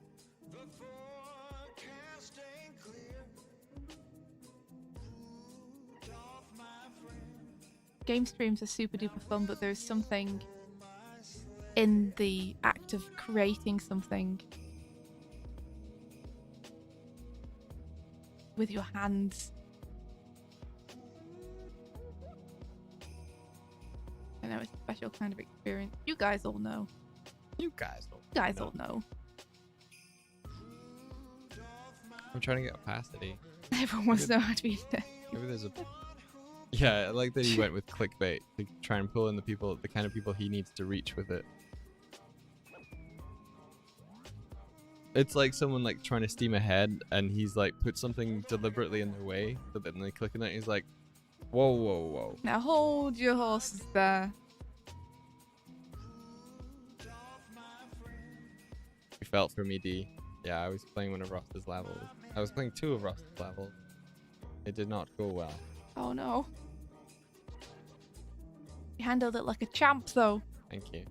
Game streams are super duper fun, but there's something in the act of creating something with your hands. I know it's a special kind of experience. You guys all know. You guys all know. I'm trying to get opacity. Everyone wants to know how to be there. Maybe there's a... Yeah, I like that he went with clickbait to try and pull in the people, the kind of people he needs to reach with it. It's like someone like trying to steam ahead and he's like put something deliberately in their way, but then they click on it and he's like, whoa, whoa, whoa. Now hold your horses there. You felt for me, D. Yeah, I was playing one of Ross's levels. I was playing 2 of Ross's levels. It did not go well. Oh no. You handled it like a champ though. Thank you.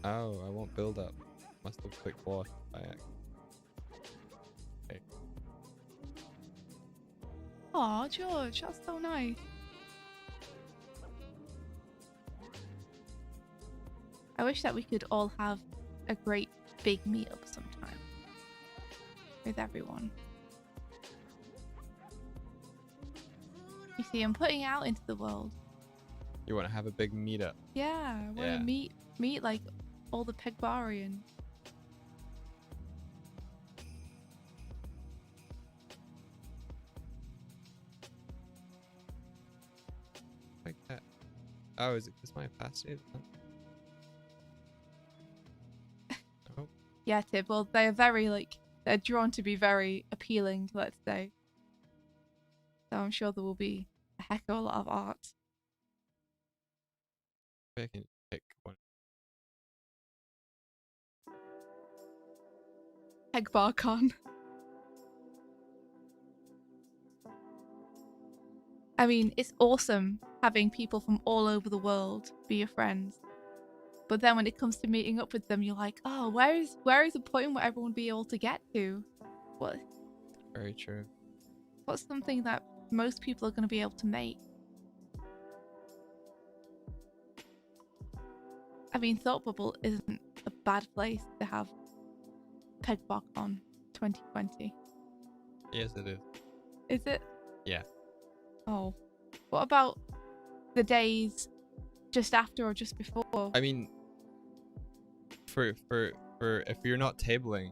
Oh, I won't build up. Must have clicked water by accident. Okay. Aw, George, that's so nice. I wish that we could all have a great big meetup sometime with everyone. You see, I'm putting out into the world. You want to have a big meetup? Yeah, I want to meet like all the Pegbarians. Like that. Oh, is it because my opacity? Oh. Yeah, Tib. Well, they're very they're drawn to be very appealing, let's say. So I'm sure there will be a heck of a lot of art. I can pick one. PegBarCon. I mean, it's awesome having people from all over the world be your friends. But then when it comes to meeting up with them, you're like, oh, where is the point where everyone will be able to get to? What? Very true. What's something that most people are going to be able to make? I mean, Thought Bubble isn't a bad place to have PegBarCon 2020. Yes, it is. Is it? Yeah. Oh. What about the days just after or just before? I mean, for if you're not tabling,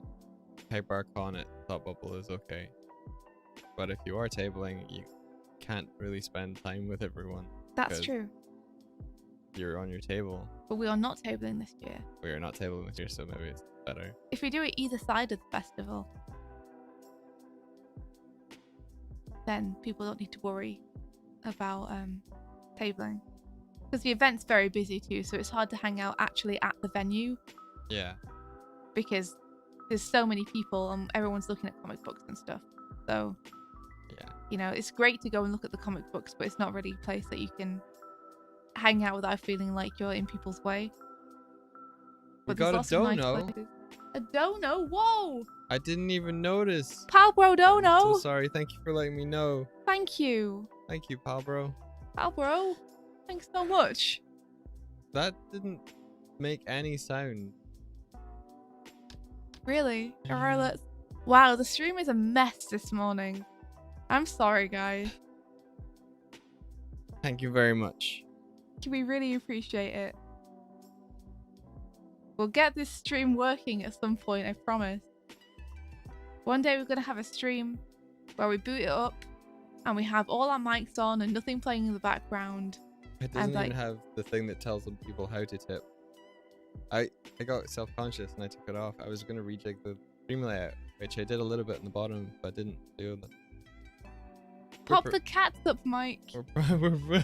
PegBarCon at Thought Bubble is okay. But if you are tabling, you can't really spend time with everyone. That's true. You're on your table. But we are not tabling this year. We are not tabling this year, so maybe it's better. If we do it either side of the festival, then people don't need to worry about tabling. Because the event's very busy too, so it's hard to hang out actually at the venue. Yeah. Because there's so many people and everyone's looking at comic books and stuff. So, yeah, you know, it's great to go and look at the comic books, but it's not really a place that you can hang out without feeling like you're in people's way. But we got a dono. A dono? Whoa! I didn't even notice. Pal bro dono! I'm so sorry. Thank you for letting me know. Thank you. Thank you, pal bro. Pal bro. Thanks so much. That didn't make any sound. Really? Alright, wow, the stream is a mess this morning. I'm sorry, guys. Thank you very much. We really appreciate it. We'll get this stream working at some point, I promise. One day we're going to have a stream where we boot it up and we have all our mics on and nothing playing in the background. It doesn't even have the thing that tells them people how to tip. I got self-conscious and I took it off. I was gonna rejig the stream layout, which I did a little bit in the bottom, but didn't do that. Pop the cats up, Mike. We're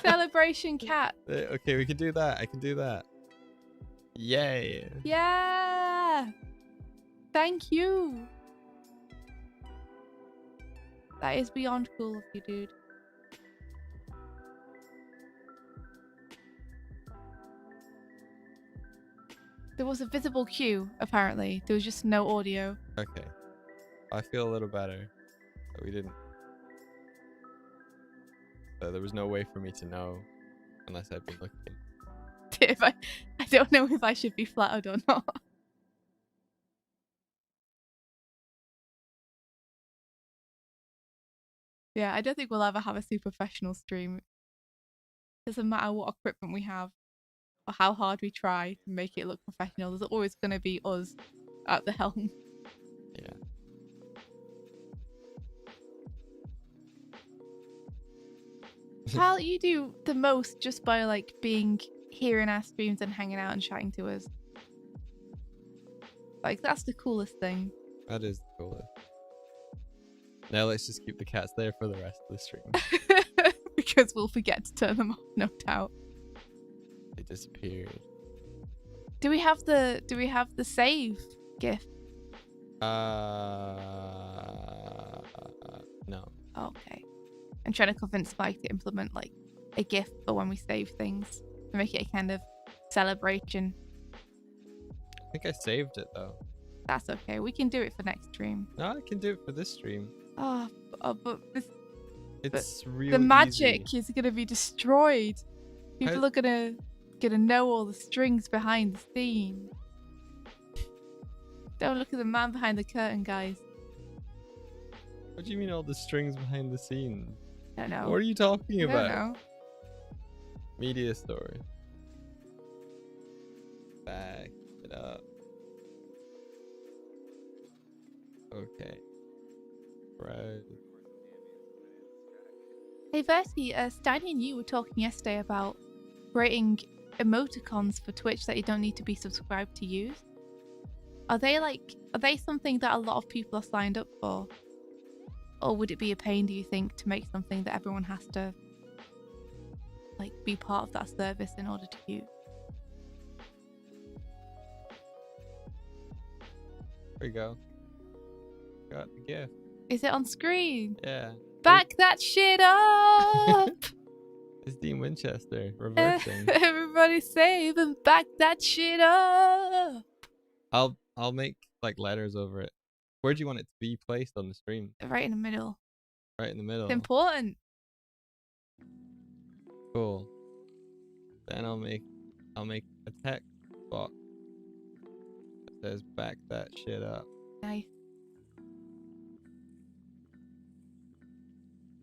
Celebration cat. Okay, we can do that. I can do that. Yay. Yeah. Thank you. That is beyond cool of you, dude. There was a visible cue, apparently. There was just no audio. Okay. I feel a little better that we didn't. There was no way for me to know unless I'd been looking. If I don't know if I should be flattered or not. Yeah, I don't think we'll ever have a super professional stream. Doesn't matter what equipment we have or how hard we try to make it look professional. There's always going to be us at the helm. Yeah. Pal, you do the most just by like being here in our streams and hanging out and chatting to us. Like, that's the coolest thing. That is the coolest. Now let's just keep the cats there for the rest of the stream. Because we'll forget to turn them off, no doubt. They disappeared. Do we have the save GIF? No. Okay. I'm trying to convince Spike to implement like a GIF for when we save things to make it a kind of celebration. I think I saved it though. That's okay. We can do it for next stream. No, I can do it for this stream. But It's real the magic easy. is gonna be destroyed. People are gonna know all the strings behind the scene. Don't look at the man behind the curtain, guys. What do you mean all the strings behind the scenes? I don't know. What are you talking about? I don't know. Media story. Back it up. Okay. Right. Hey Versi, Steiny and you were talking yesterday about creating emoticons for Twitch that you don't need to be subscribed to use. Are they something that a lot of people are signed up for? Or would it be a pain, do you think, to make something that everyone has to like be part of that service in order to use? There we go. Got the gift. Is it on screen? Yeah. Back that shit up! It's Dean Winchester reversing. Everybody save and back that shit up! I'll make like letters over it. Where do you want it to be placed on the stream? Right in the middle. Right in the middle. It's important. Cool. Then I'll make a text box that says back that shit up. Nice.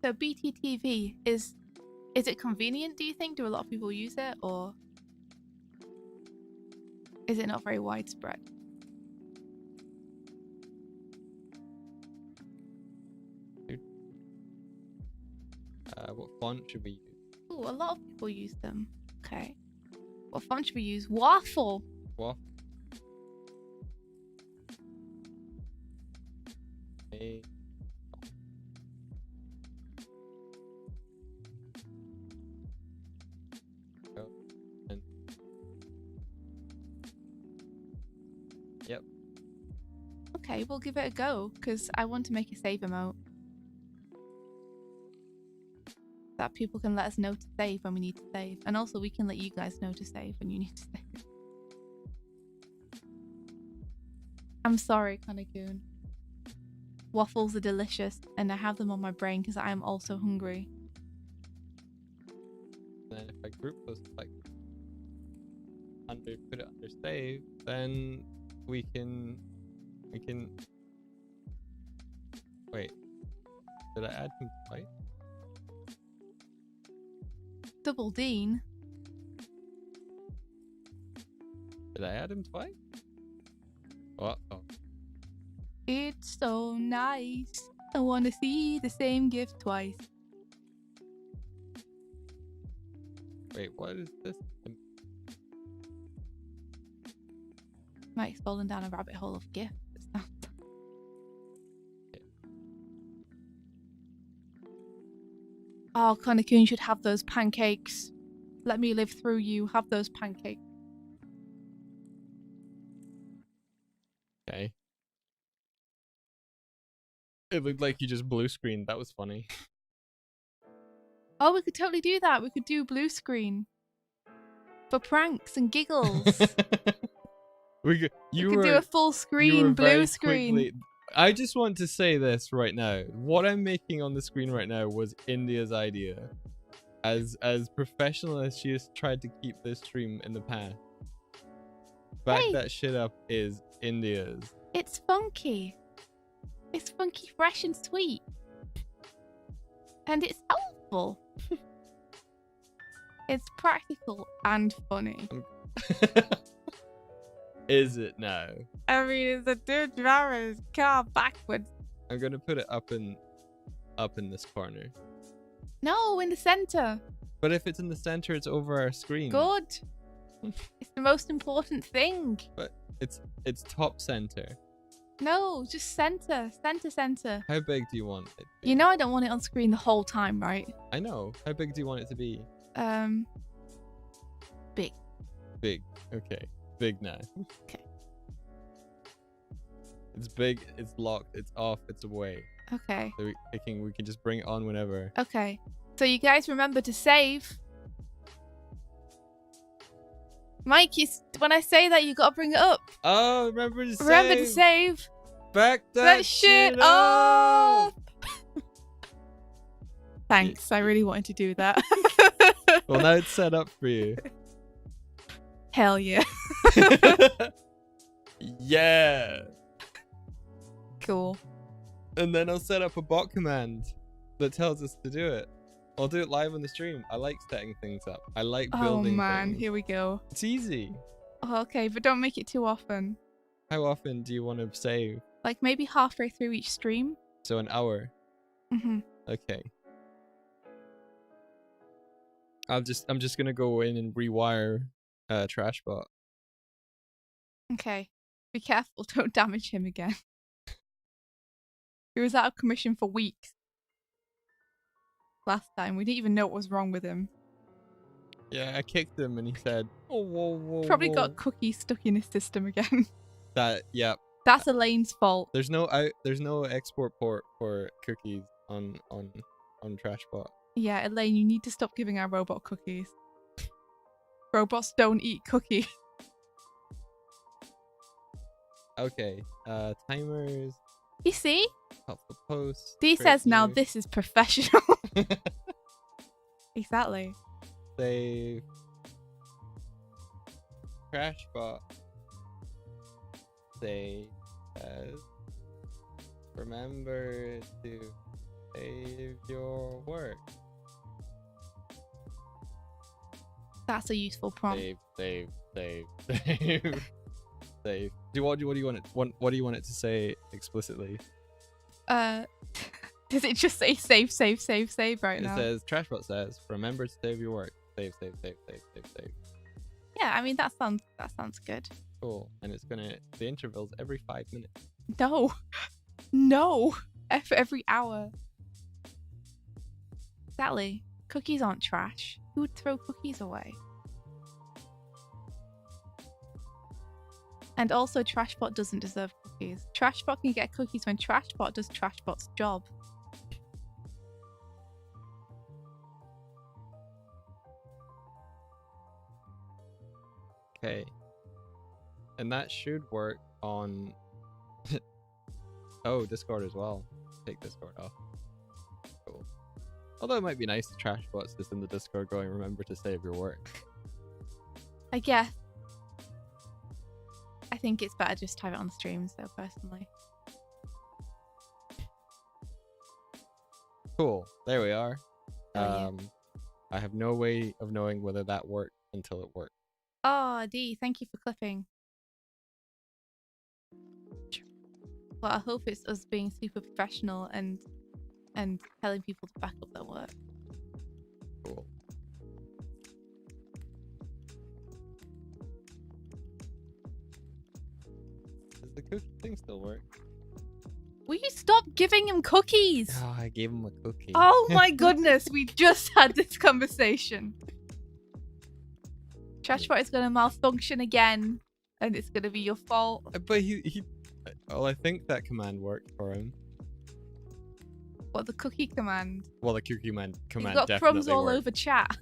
So BTTV is it convenient, do you think? Do a lot of people use it, or is it not very widespread? What font should we use? Oh, a lot of people use them. Okay. What font should we use? Waffle. What? Hey. Go. And yep. Okay, we'll give it a go because I want to make a save emote that people can let us know to save when we need to save, and also we can let you guys know to save when you need to save. I'm sorry, Conagoon. Waffles are delicious, and I have them on my brain because I am also hungry. Then if I group those like put it under save, then we can wait. Did I add him twice? Double Dean. Did I add him twice? Oh. It's so nice. I want to see the same gift twice. Wait, what is this? Mike's fallen down a rabbit hole of gifts. Oh, Connie-kun should have those pancakes. Let me live through you. Have those pancakes. Okay. It looked like you just blue screened. That was funny. Oh, we could totally do that. We could do blue screen. For pranks and giggles. we could do a full screen blue screen. I just want to say this right now. What I'm making on the screen right now was India's idea. As professional as she has tried to keep this stream in the past. Back that shit up is India's. It's funky. It's funky, fresh and sweet. And it's helpful. It's practical and funny. Is it now? I mean, it's a dude driving his car backwards. I'm gonna put it up in this corner. No, in the center. But if it's in the center, it's over our screen. Good. It's the most important thing. But it's top center. No, just center. Center. How big do you want it? You know I don't want it on screen the whole time, right? I know. How big do you want it to be? Big. Big. Okay. Big now. Okay. It's big, it's locked, it's off, it's away. Okay. So we can just bring it on whenever. Okay. So you guys remember to save. Mike, when I say that, you gotta bring it up. Oh, remember to save. Remember to save. Back that shit up. Thanks. I really wanted to do that. Well, now it's set up for you. Hell yeah. Yeah. Cool. And then I'll set up a bot command that tells us to do it. I'll do it live on the stream. I like setting things up. I like building Oh man, things. here we go. It's easy. Oh, okay, but don't make it too often. How often do you want to save? Like maybe halfway through each stream. So an hour. Mhm. Okay. I'm just gonna go in and rewire Trashbot. Okay. Be careful, don't damage him again. He was out of commission for weeks. Last time, we didn't even know what was wrong with him. Yeah, I kicked him and he said, "Oh, whoa." Probably got cookies stuck in his system again. Yeah. That's Elaine's fault. There's no export port for cookies on Trashbot. Yeah, Elaine, you need to stop giving our robot cookies. Robots don't eat cookies. Okay. Timers. You see? Helpful posts. Dee says now this is professional. Exactly. Save. Trashbot. Save as. Remember to save your work. That's a useful prompt. Save. Save. What do you want it to say explicitly? Does it just say save right now? It says Trashbot says, remember to save your work. Save. Yeah, I mean that sounds good. Cool. And it's the intervals every 5 minutes. No. Every hour. Exactly. Cookies aren't trash. Who would throw cookies away? And also, Trashbot doesn't deserve cookies. Trashbot can get cookies when Trashbot does Trashbot's job. Okay. And that should work on... Oh, Discord as well. Take Discord off. Cool. Although it might be nice to Trashbot's just in the Discord going, remember to save your work. I guess. I think it's better just to have it on streams though, personally. Cool. There we are. Yeah. I have no way of knowing whether that worked until it worked. Oh, Dee, thank you for clipping. Well, I hope it's us being super professional and telling people to back up their work. Cool. the cookie thing still work? Will you stop giving him cookies? Oh, I gave him a cookie. Oh my goodness, we just had this conversation. Trashbot is going to malfunction again, and it's going to be your fault. But he. Well, I think that command worked for him. What, the cookie command? Well, the cookie command He's definitely got crumbs all worked. over chat.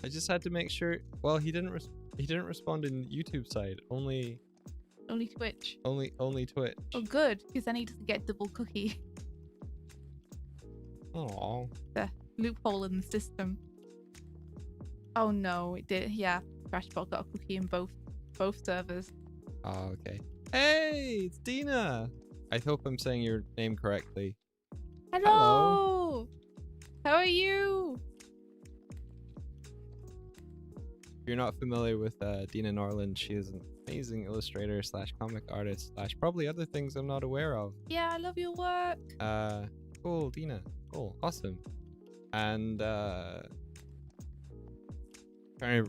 I just had to make sure. Well, he didn't respond in YouTube side. Only Twitch. Only Twitch. Oh, good, because then he doesn't get double cookie. Oh. The loophole in the system. Oh no, it did. Yeah, Trashbot got a cookie in both servers. Oh, okay. Hey, it's Dina. I hope I'm saying your name correctly. Hello. How are you? If you're not familiar with Dina Norland, she is an amazing illustrator / comic artist / probably other things I'm not aware of. Yeah, I love your work. Cool, Dina. Cool, awesome. And where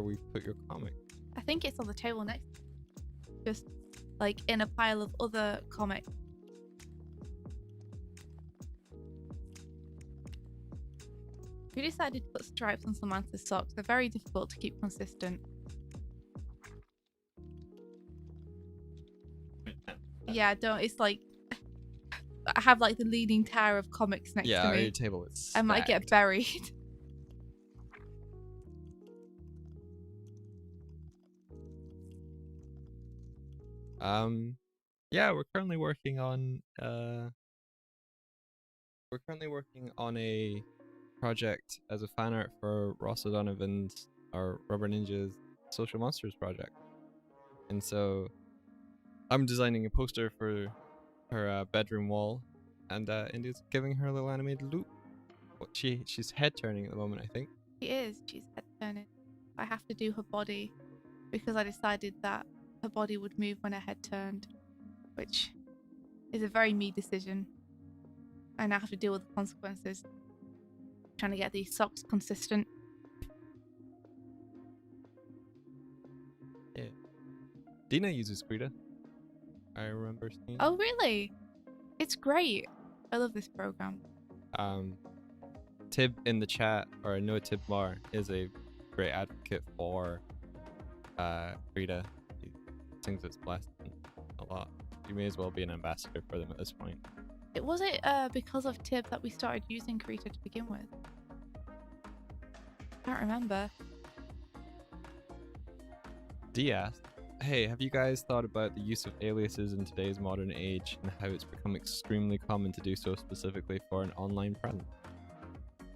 we put your comic? I think it's on the table next. Just like in a pile of other comics. We decided to put stripes on Slimemantha's socks. They're very difficult to keep consistent. Yeah, don't. It's like I have like the leaning tower of comics next to me. Yeah, your table is stacked. I might get buried. Yeah, we're currently working on a project as a fan art for Ross O'Donovan's or Rubberninja's Social Monsters project. And so I'm designing a poster for her bedroom wall, and Indy's giving her a little animated loop. She's head turning at the moment, I think. She is. She's head turning. I have to do her body because I decided that her body would move when her head turned, which is a very me decision. I now have to deal with the consequences. Trying to get these socks consistent. Yeah. Dina uses Krita. I remember seeing. Oh, really? It's great. I love this program. Tib in the chat, or no Tib Mar, is a great advocate for Krita. He thinks it's blessed a lot. You may as well be an ambassador for them at this point. Was it because of Tib that we started using Krita to begin with? I can't remember. D asked, hey, have you guys thought about the use of aliases in today's modern age and how it's become extremely common to do so specifically for an online presence?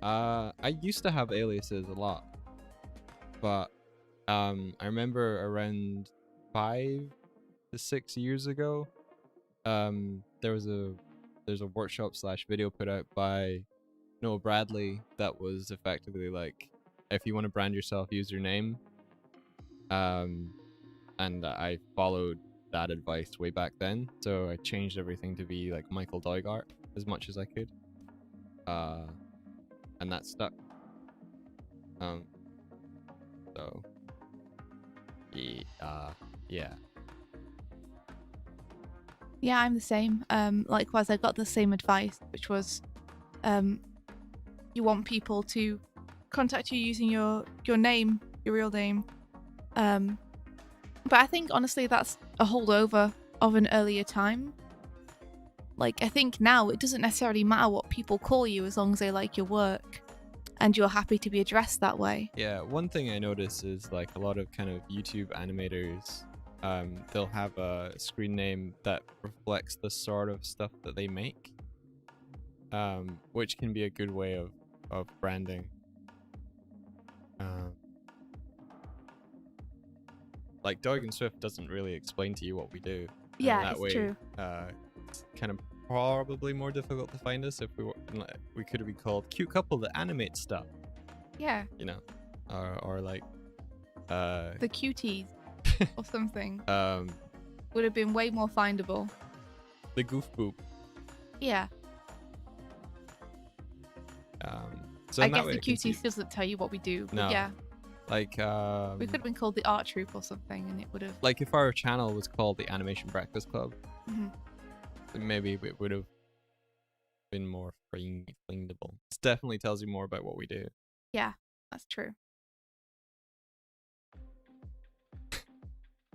I used to have aliases a lot, but I remember around 5 to 6 years ago, there's a workshop / video put out by Noah Bradley that was effectively like, if you want to brand yourself, use your name. And I followed that advice way back then, so I changed everything to be like Michael Doig art as much as I could. And that stuck. So yeah. Yeah, I'm the same. Likewise, I got the same advice, which was you want people to contact you using your name, your real name. But I think, honestly, that's a holdover of an earlier time. Like, I think now it doesn't necessarily matter what people call you as long as they like your work and you're happy to be addressed that way. Yeah, one thing I notice is like a lot of kind of YouTube animators, they'll have a screen name that reflects the sort of stuff that they make, which can be a good way of branding. Like Doig and Swift doesn't really explain to you what we do. Yeah, that it's way, true. It's kind of probably more difficult to find us if we could have been called Cute Couple that animates stuff. Yeah. You know, or like the cuties or something. Would have been way more findable. The Goof Boop. Yeah. So I guess the cuties doesn't tell you what we do. But no. Yeah. Like We could have been called the Art Troop or something, and it would have. like if our channel was called the Animation Breakfast Club, Mhm. then maybe it would have been more flingable. It definitely tells you more about what we do. Yeah, that's true.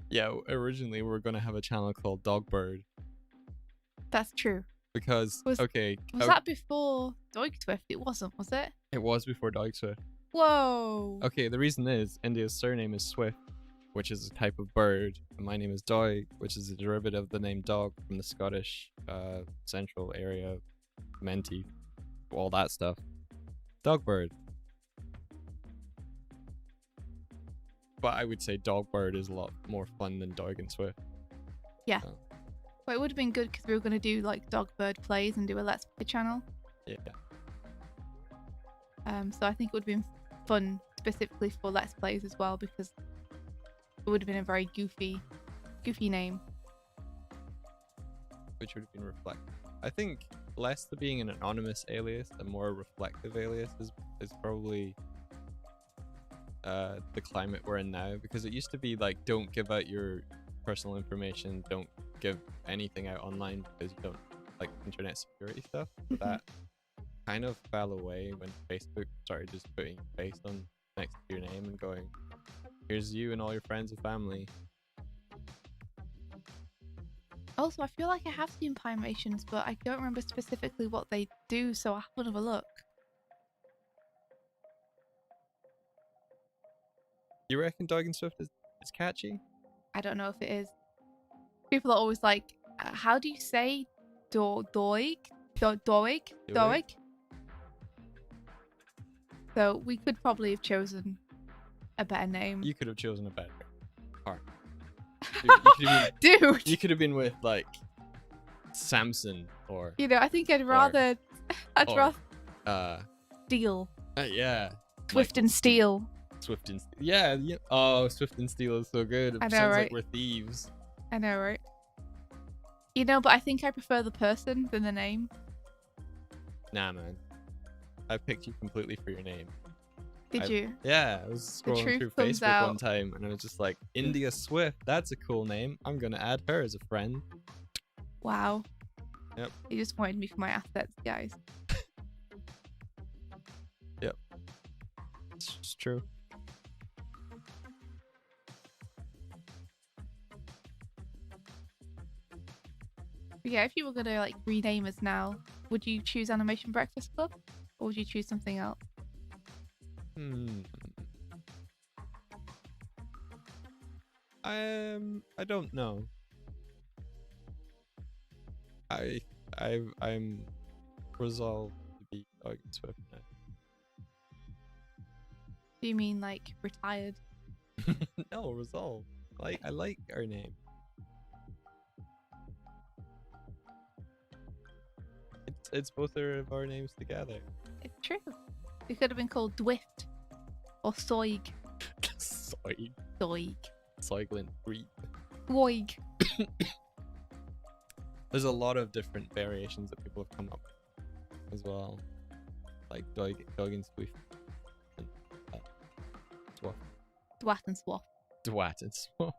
Yeah, originally we were gonna have a channel called Dogbird That's true. because Was okay, that before Doig Swift? It wasn't, was it? it was before Doig Swift. Whoa. Okay, the reason is India's surname is Swift, which is a type of bird, and my name is Doig, which is a derivative of the name dog from the Scottish central area, Menti, all that stuff. Dogbird. But I would say Dogbird is a lot more fun than Doig and Swift. Yeah. Well, it would have been good because we were going to do like Dogbird plays and do a Let's Play channel. Yeah. So I think it would have been fun specifically for Let's Plays as well because it would have been a very goofy name. Which would have been reflective. I think less to being an anonymous alias and more a reflective alias is probably the climate we're in now, because it used to be like, don't give out your personal information, don't give anything out online because you don't like internet security stuff. But that kind of fell away when Facebook started just putting face on next to your name and going, here's you and all your friends and family. Also, I feel like I have seen Pymations, but I don't remember specifically what they do, so I'll have another look. You reckon Doig and Swift is catchy? I don't know if it is. People are always like, how do you say Doig? Doig? So we could probably have chosen a better name. You could have chosen a better part. Dude! You could have been with like Samson or... You know, I think I'd rather... Steel. Yeah. Swift and Steel. Swift and yeah. Oh, Swift and Steel is so good. It I know, sounds right? like we're thieves. I know, right? You know, but I think I prefer the person than the name. Nah, man. I picked you completely for your name. Did you? Yeah, I was scrolling through Facebook one time and I was just like, India Swift, that's a cool name. I'm going to add her as a friend. Wow. Yep. You just wanted me for my assets, guys. Yep. It's true. But yeah, if you were going to like rename us now, would you choose Animation Breakfast Club? Or would you choose something else? I don't know. I'm resolved to be Doig and Swift now. Do you mean like retired? No, resolved. Like, I like our name. It's both of our names together. It's true. We could have been called Dwift or Soig. Soig. Doig. Soiglin 3. Doig. There's a lot of different variations that people have come up with as well. Like Doig and Swift. And Swap. Dwat and Swap. Dwight and Swap.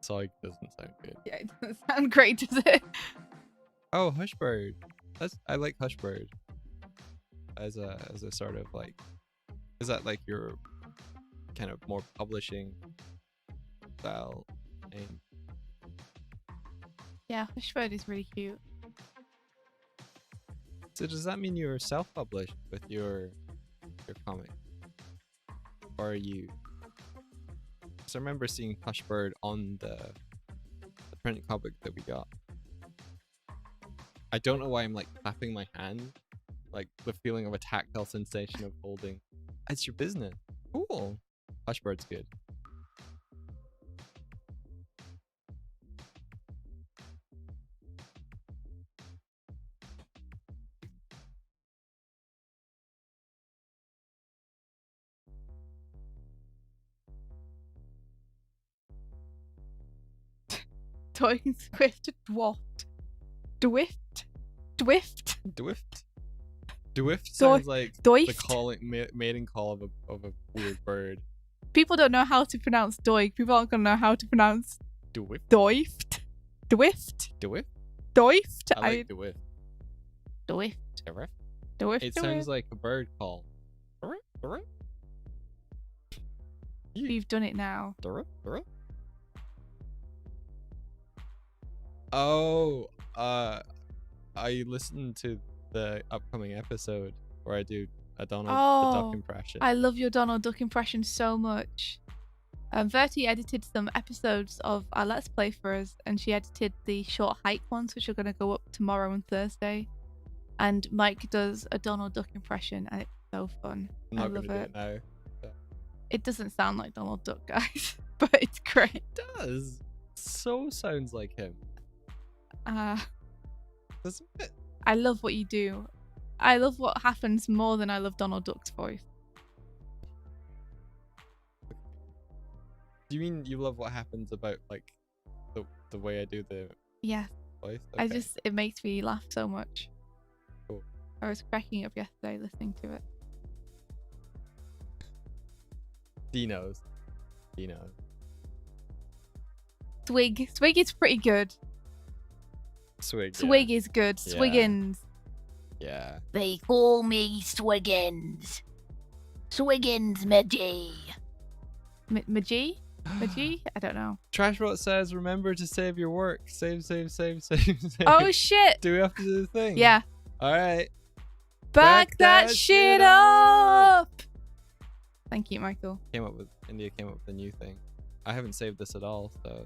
Soig doesn't sound good. Yeah, it doesn't sound great, does it? Oh, Hushbird. I like Hushbird. As a sort of like, is that like your kind of more publishing style name? Yeah, Hushbird is really cute. So does that mean you're self-published with your comic? Or are you? Because I remember seeing Hushbird on the print comic that we got. I don't know why I'm like clapping my hand, like the feeling of a tactile sensation of holding. It's your business. Cool. Hushbird's good. Doig and Swift. Dwaft. Dwift. Dwift. Dwift. Dwift sounds like the Doigt. mating call of a weird bird. People don't know how to pronounce Doig. People aren't gonna know how to pronounce Dwift. Doigt. Dwift. Dwift. Doigt. I like Dwift. Doigt. Dwift. Dwift. It sounds like a bird call. You've done it now. Oh, I listened to the upcoming episode where I do a Donald the Duck impression. I love your Donald Duck impression so much. Verti edited some episodes of our Let's Play for us, and she edited the short hike ones, which are going to go up tomorrow and Thursday. And Mike does a Donald Duck impression, and it's so fun. I love it. Now. It doesn't sound like Donald Duck, guys, but it's great. It does. So sounds like him. Doesn't it? I love what you do. I love what happens more than I love Donald Duck's voice. Do you mean you love what happens about like the way I do the voice? Okay. It makes me laugh so much. Cool. I was cracking up yesterday listening to it. Dinos. Swig is pretty good. Swig is good. Yeah. Swiggins. Yeah. They call me Swiggins. Swiggins McGee. Majee? I don't know. Trashbot says, remember to save your work. Save. Oh shit! Do we have to do the thing? Yeah. Alright. Back that shit up! Thank you, Michael. India came up with a new thing. I haven't saved this at all, so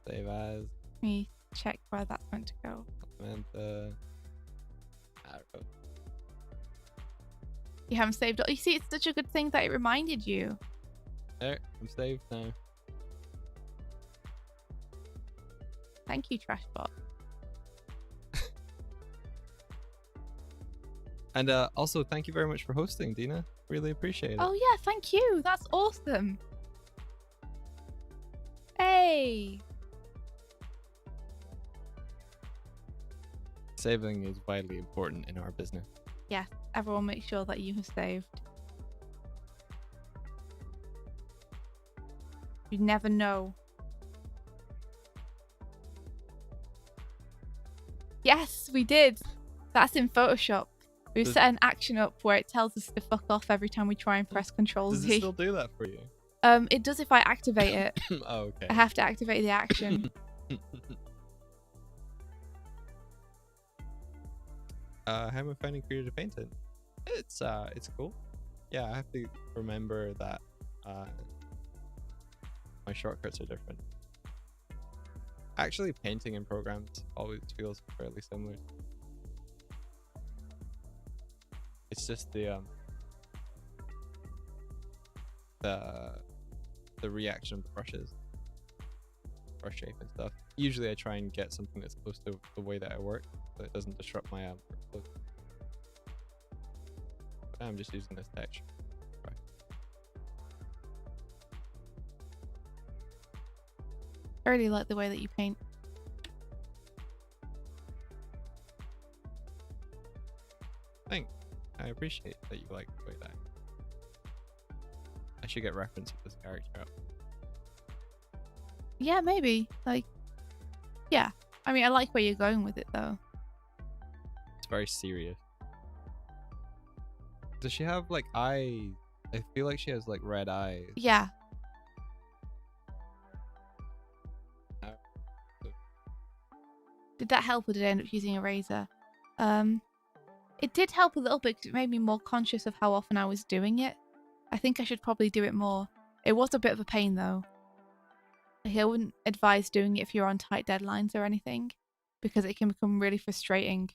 save as. Let me check where that's meant to go. Slimemantha. Arrow. You haven't saved it. You see, it's such a good thing that it reminded you. There, I'm saved now. Thank you, Trashbot. And also, thank you very much for hosting, Dina. Really appreciate it. Oh yeah, thank you. That's awesome. Hey. Saving is vitally important in our business. Yes, everyone make sure that you have saved. You never know. Yes, we did. That's in Photoshop. We've set an action up where it tells us to fuck off every time we try and press Control Z. Does it still do that for you? It does if I activate it. Oh, okay. I have to activate the action. How am I finding Krita to paint it? It's cool. Yeah, I have to remember that my shortcuts are different. Actually, painting in programs always feels fairly similar. It's just the reaction of the brushes, brush shape and stuff. Usually I try and get something that's close to the way that I work, so it doesn't disrupt my workflow. I'm just using this texture. Right. I really like the way that you paint. Thanks. I appreciate that you like the way that. I should get reference with this character up. Yeah, maybe. Like, yeah. I mean, I like where you're going with it, though. It's very serious. Does she have, like, eyes? I feel like she has, like, red eyes. Yeah. Did that help, or did I end up using a razor? It did help a little bit because it made me more conscious of how often I was doing it. I think I should probably do it more. It was a bit of a pain, though. Like, I wouldn't advise doing it if you're on tight deadlines or anything, because it can become really frustrating.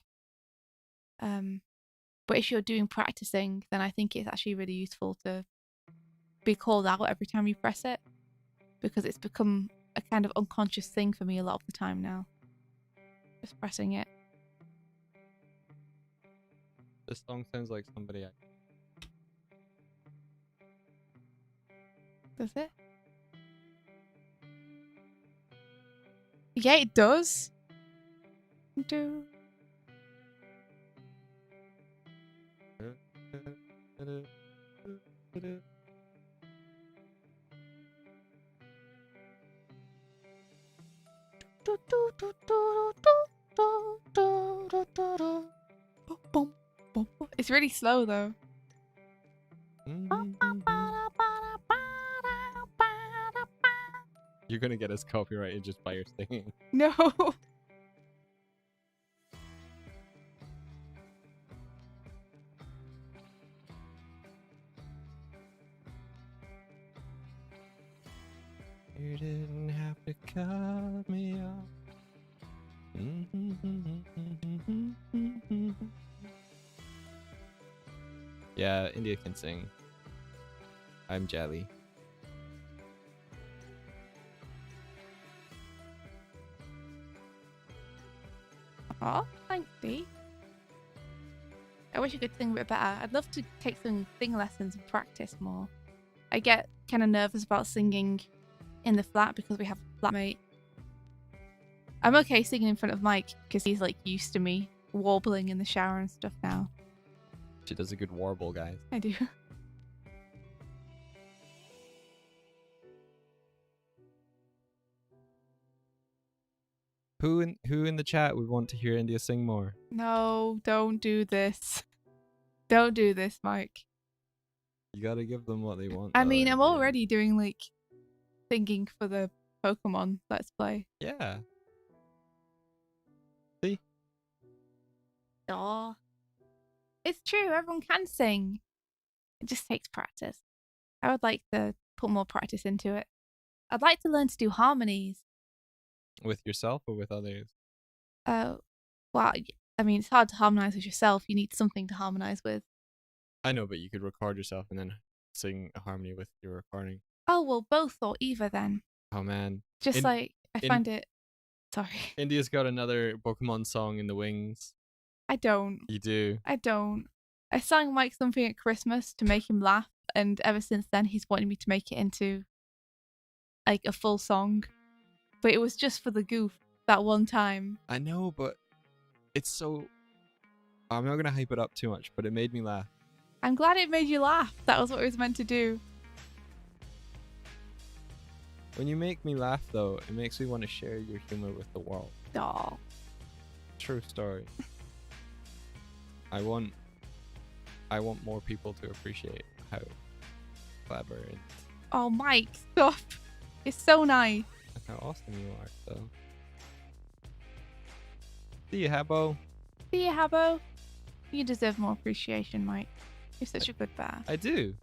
But if you're doing practicing, then I think it's actually really useful to be called out every time you press it, because it's become a kind of unconscious thing for me a lot of the time now. Just pressing it. This song sounds like somebody. Does it? Yeah, it does. It's really slow though. You're gonna get us copyrighted just by your singing. No. You didn't have to cut me off. Yeah, India can sing. I'm jelly. Oh, thanks, Dee. I wish I could sing a bit better. I'd love to take some sing lessons and practice more. I get kind of nervous about singing in the flat because we have a flatmate. I'm okay singing in front of Mike because he's like used to me warbling in the shower and stuff now. She does a good warble, guys. I do. Who in the chat would want to hear India sing more? No, don't do this. Don't do this, Mike. You gotta give them what they want. I though, mean, I'm India. already doing like singing for the Pokemon Let's Play. Yeah. See? Aw. It's true, everyone can sing. It just takes practice. I would like to put more practice into it. I'd like to learn to do harmonies. With yourself or with others? Well, I mean, it's hard to harmonize with yourself. You need something to harmonize with. I know, but you could record yourself and then sing a harmony with your recording. Oh, well, both or either then. Oh man. Just like, I find it... Sorry. India's got another Pokemon song in the wings. I don't. You do. I don't. I sang Mike something at Christmas to make him laugh, and ever since then he's wanted me to make it into like a full song. But it was just for the goof that one time. I know, but it's so... I'm not gonna hype it up too much, but it made me laugh. I'm glad it made you laugh. That was what it was meant to do. When you make me laugh, though, it makes me want to share your humor with the world. Aw. True story. I want more people to appreciate how clever and Oh, Mike, stop. It's so nice. how awesome you are, though. See you, Habbo. See you, Habbo. You deserve more appreciation, Mike. You're such a good bear. I do.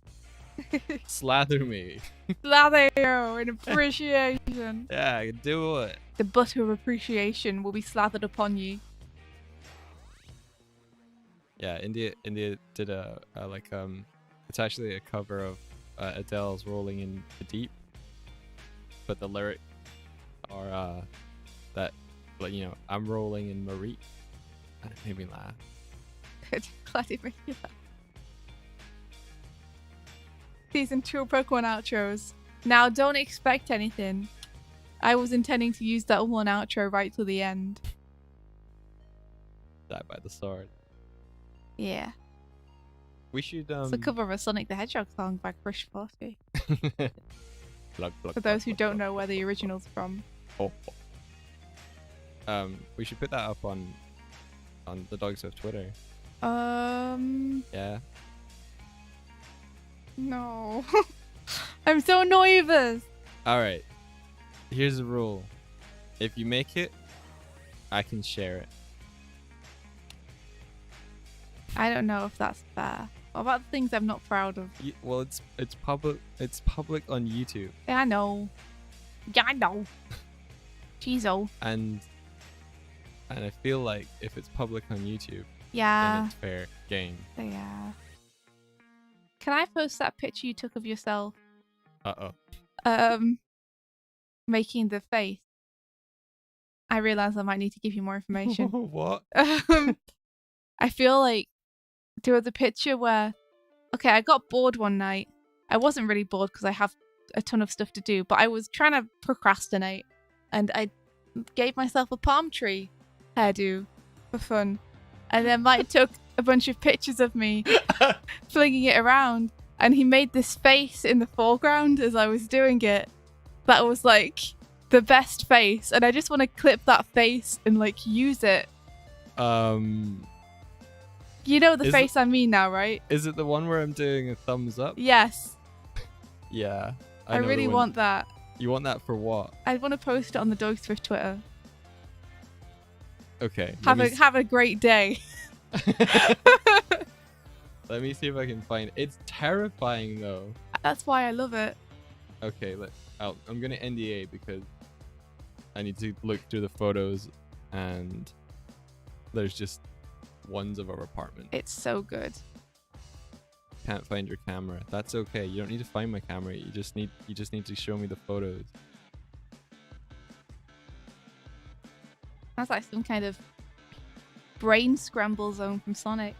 Slather me. Slather you in appreciation. Yeah, do it. The butter of appreciation will be slathered upon you. Yeah, India did a it's actually a cover of Adele's "Rolling in the Deep," but the lyric are that, like, you know, I'm rolling in Marie, and it made me laugh. Good. Glad it made you laugh. Season 2 Pokemon outros. Now, don't expect anything. I was intending to use that one outro right to the end. Die by the sword. Yeah. We should It's the cover of a Sonic the Hedgehog song by Crush 40. Plug, For those who don't know where the original's from. Oh. We should put that up on the Dogs of Twitter. Yeah. No. I'm so nervous. All right. Here's the rule. If you make it, I can share it. I don't know if that's fair. What about the things I'm not proud of? Well, it's public. It's public on YouTube. Yeah, I know. Yeah, I know. Jeez-o. And I feel like if it's public on YouTube, Yeah. then it's fair game. Yeah. Can I post that picture you took of yourself? Making the face. I realize I might need to give you more information. What? I feel like there was a picture where, okay, I got bored one night. I wasn't really bored because I have a ton of stuff to do, but I was trying to procrastinate, and I gave myself a palm tree hairdo for fun. And then Mike took a bunch of pictures of me flinging it around, and he made this face in the foreground as I was doing it. That was like the best face, and I just want to clip that face and like use it. You know the face I mean now, right? Is it the one where I'm doing a thumbs up? Yes. Yeah. I really want that. You want that for what? I want to post it on the Doig Thrift Twitter. Okay. Have a great day. Let me see if I can find it. It's terrifying though. That's why I love it. Okay, I'm gonna NDA because I need to look through the photos and there's just ones of our apartment. It's so good. Can't find your camera. That's okay. You don't need to find my camera. You just need to show me the photos. That's like some kind of brain scramble zone from Sonic.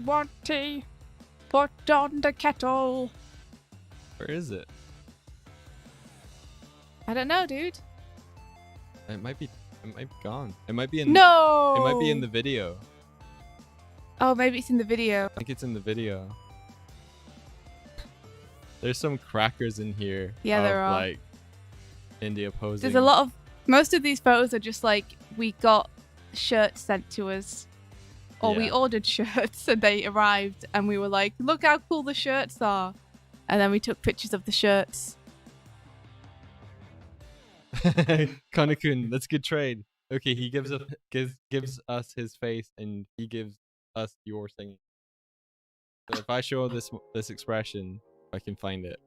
Want tea? Put on the kettle. Where is it? I don't know, dude. It might be gone. It might be in No. It might be in the video. Oh, maybe it's in the video. I think it's in the video. There's some crackers in here. Yeah, there are. Like India posing. There's a lot of. Most of these photos are just like we got shirts sent to us, or we ordered shirts and they arrived, and we were like, "Look how cool the shirts are," and then we took pictures of the shirts. Konakun, that's good trade. Okay, he gives us his face and he gives us your singing. So if I show this expression, I can find it.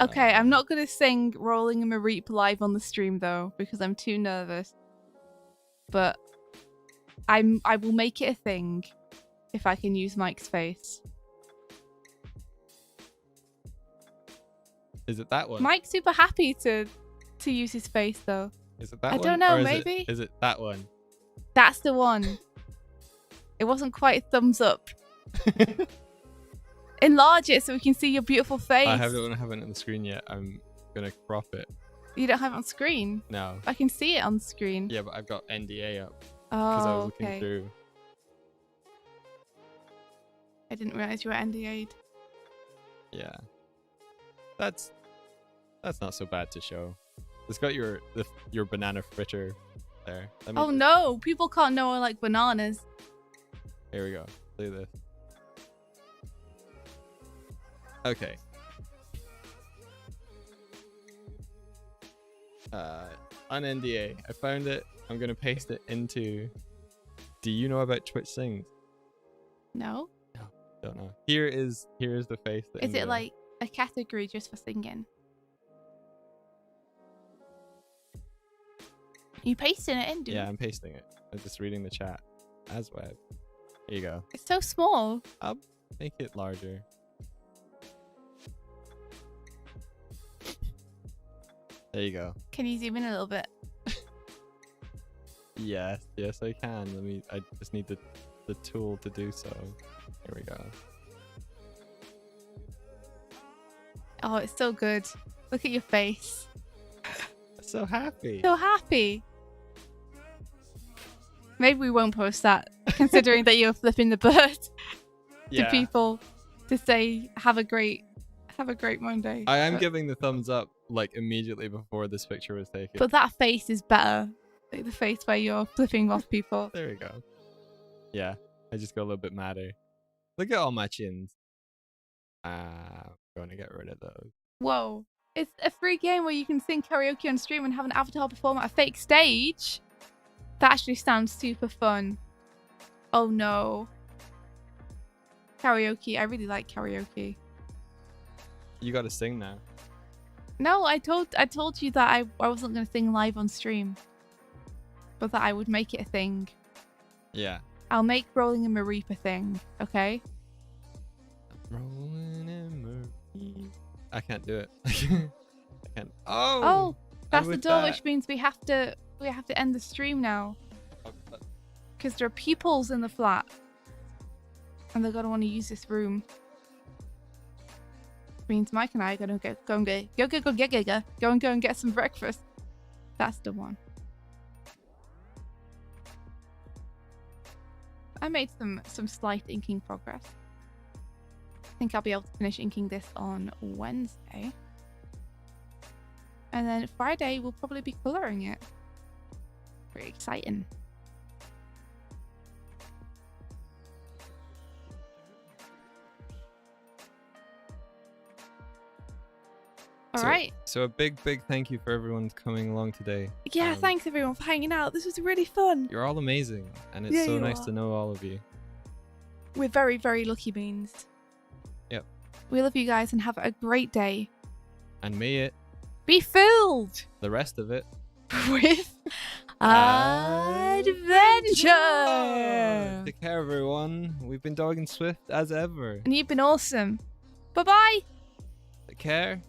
Okay, I'm not gonna sing "Rolling in a Reap" live on the stream though because I'm too nervous. But I will make it a thing if I can use Mike's face. Is it that one? Mike's super happy to use his face though. Is it that one? I don't know, or maybe. Is it that one? That's the one. It wasn't quite a thumbs up. Enlarge it so we can see your beautiful face. I don't have it on the screen yet. I'm gonna crop it. You don't have it on screen? No. I can see it on the screen. Yeah, but I've got NDA up because I was looking okay. through. I didn't realize you were NDA'd. Yeah. That's not so bad to show. It's got your banana fritter there. Oh no! People can't know I like bananas. Here we go. Do this. Okay. On NDA, I found it. I'm gonna paste it into. Do you know about Twitch Sings? No. No, don't know. Here is the face. Is it like a category just for singing? You pasting it in, dude? Yeah, I'm pasting it. I'm just reading the chat as web. Here you go. It's so small. I'll make it larger. There you go. Can you zoom in a little bit? Yes, I can. I just need the tool to do so. Here we go. Oh, it's so good. Look at your face. So happy. So happy. Maybe we won't post that, considering that you're flipping the bird to people to say have a great Monday. I am giving the thumbs up like immediately before this picture was taken. But that face is better. Like the face where you're flipping off people. There we go. Yeah, I just got a little bit madder. Look at all my chins. I'm going to get rid of those. Whoa. It's a free game where you can sing karaoke on stream and have an avatar perform at a fake stage. That actually sounds super fun. Oh no. Karaoke. I really like karaoke. You got to sing now. No, I told you that I wasn't going to sing live on stream. But that I would make it a thing. Yeah. I'll make Rolling in Mareep a thing, okay? Rolling in Mareep. I can't do it. I can't. Oh, that's the door, that. which means we have to end the stream now. Because there are peoples in the flat. And they're going to want to use this room. means Mike and I are gonna go and get some breakfast. That's the one. I made some slight inking progress. I think I'll be able to finish inking this on Wednesday. And then Friday we'll probably be colouring it. Pretty exciting. All right. So a big thank you for everyone coming along today. Yeah, thanks everyone for hanging out. This was really fun. You're all amazing, and it's so nice to know all of you. We're very, very lucky beans. Yep. We love you guys and have a great day. And may it be filled the rest of it with adventure. Take care, everyone. We've been Doig and Swift as ever. And you've been awesome. Bye-bye. Take care.